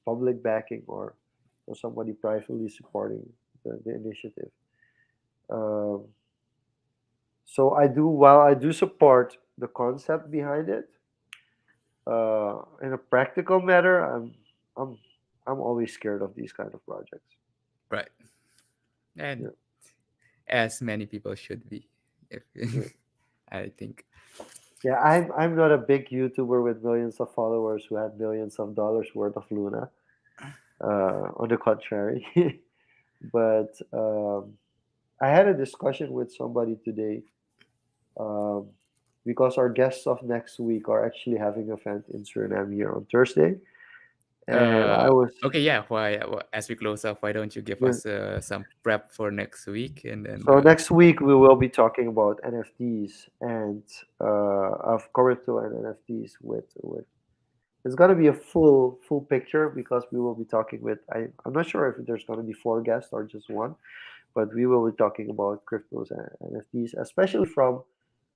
public backing or somebody privately supporting the initiative. Um, so while I do support the concept behind it, in a practical matter, I'm I'm always scared of these kind of projects. right. And Yeah, as many people should be, if yeah. I think. Yeah, I'm not a big YouTuber with millions of followers who had millions of dollars worth of Luna. On the contrary, but I had a discussion with somebody today, um, because our guests of next week are actually having an event in Suriname here on Thursday, and I was Okay, yeah. As we close off, why don't you give yeah. us some prep for next week, and then So next week we will be talking about NFTs and of crypto and NFTs with it's gonna be a full picture because we will be talking with I'm not sure if there's gonna be four guests or just one, but we will be talking about cryptos and NFTs, especially from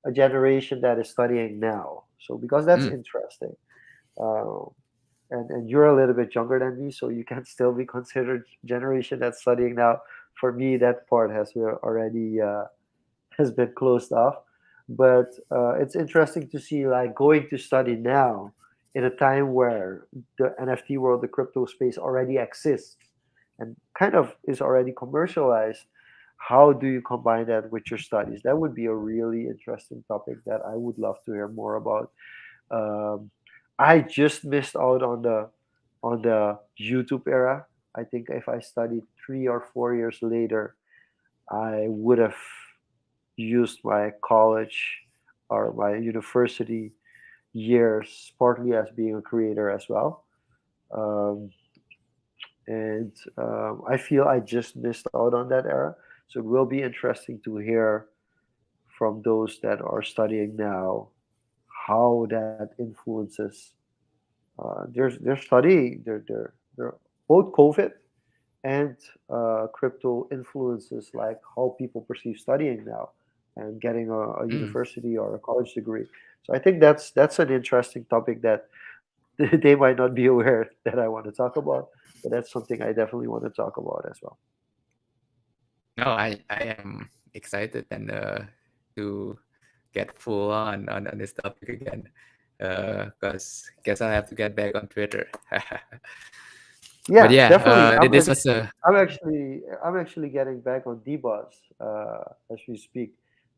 a generation that is studying now. So because that's mm, interesting. Uh, and you're a little bit younger than me, so you can still be considered generation that's studying now for me, that part has already has been closed off. But it's interesting to see like going to study now in a time where the NFT world, the crypto space already exists and kind of is already commercialized. How do you combine that with your studies? That would be a really interesting topic that I would love to hear more about. Um, I just missed out on the YouTube era. I think if I studied 3 or 4 years later, I would have used my college or my university years partly as being a creator as well. Um, and I feel I just missed out on that era. So it will be interesting to hear from those that are studying now how that influences their study, their both COVID and crypto influences like how people perceive studying now and getting a Mm. university or a college degree. So I think that's an interesting topic that they might not be aware that I want to talk about, but that's something I definitely want to talk about as well. No, I am excited and to get full on this topic again. Cause guess I'll have to get back on Twitter. But Yeah, yeah, definitely. this was a I'm actually getting back on D-Bus as we speak.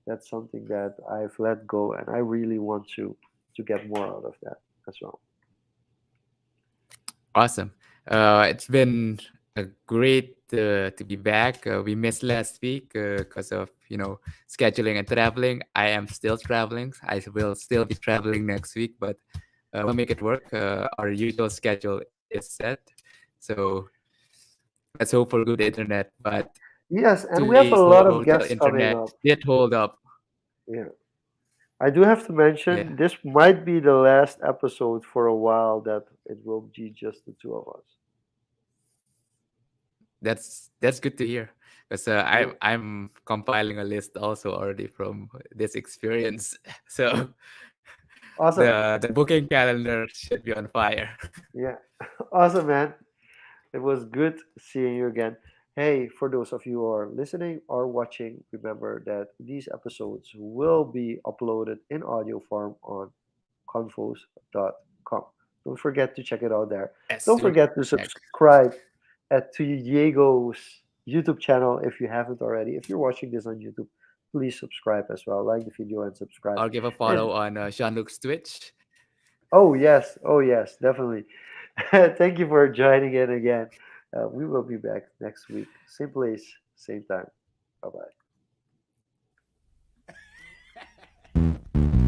That's something that I've let go, and I really want to get more out of that as well. awesome. It's been a great to be back. We missed last week because of scheduling and traveling. I am still traveling. I will still be traveling next week, but we'll make it work. Our usual schedule is set, so let's hope for good internet. But Yes, and we have a today's lot of hotel guests coming internet up. did hold up. Yeah, I do have to Yeah, mention this might be the last episode for a while that it will be just the two of us. that's good to hear. Because Yeah, I'm compiling a list also already from this experience. So awesome. the booking calendar should be on fire. Yeah, awesome, man. It was good seeing you again. Hey, for those of you who are listening or watching, remember that these episodes will be uploaded in audio form on confoes.com. Don't forget to check it out there. As Don't soon forget to next, subscribe to Diego's YouTube channel if you haven't already. If you're watching this on YouTube, please subscribe as well. Like the video and subscribe. I'll give a And follow on Jean-Luc's Twitch. oh yes, definitely. Thank you for joining in again. We will be back next week. Same place, same time. Bye bye.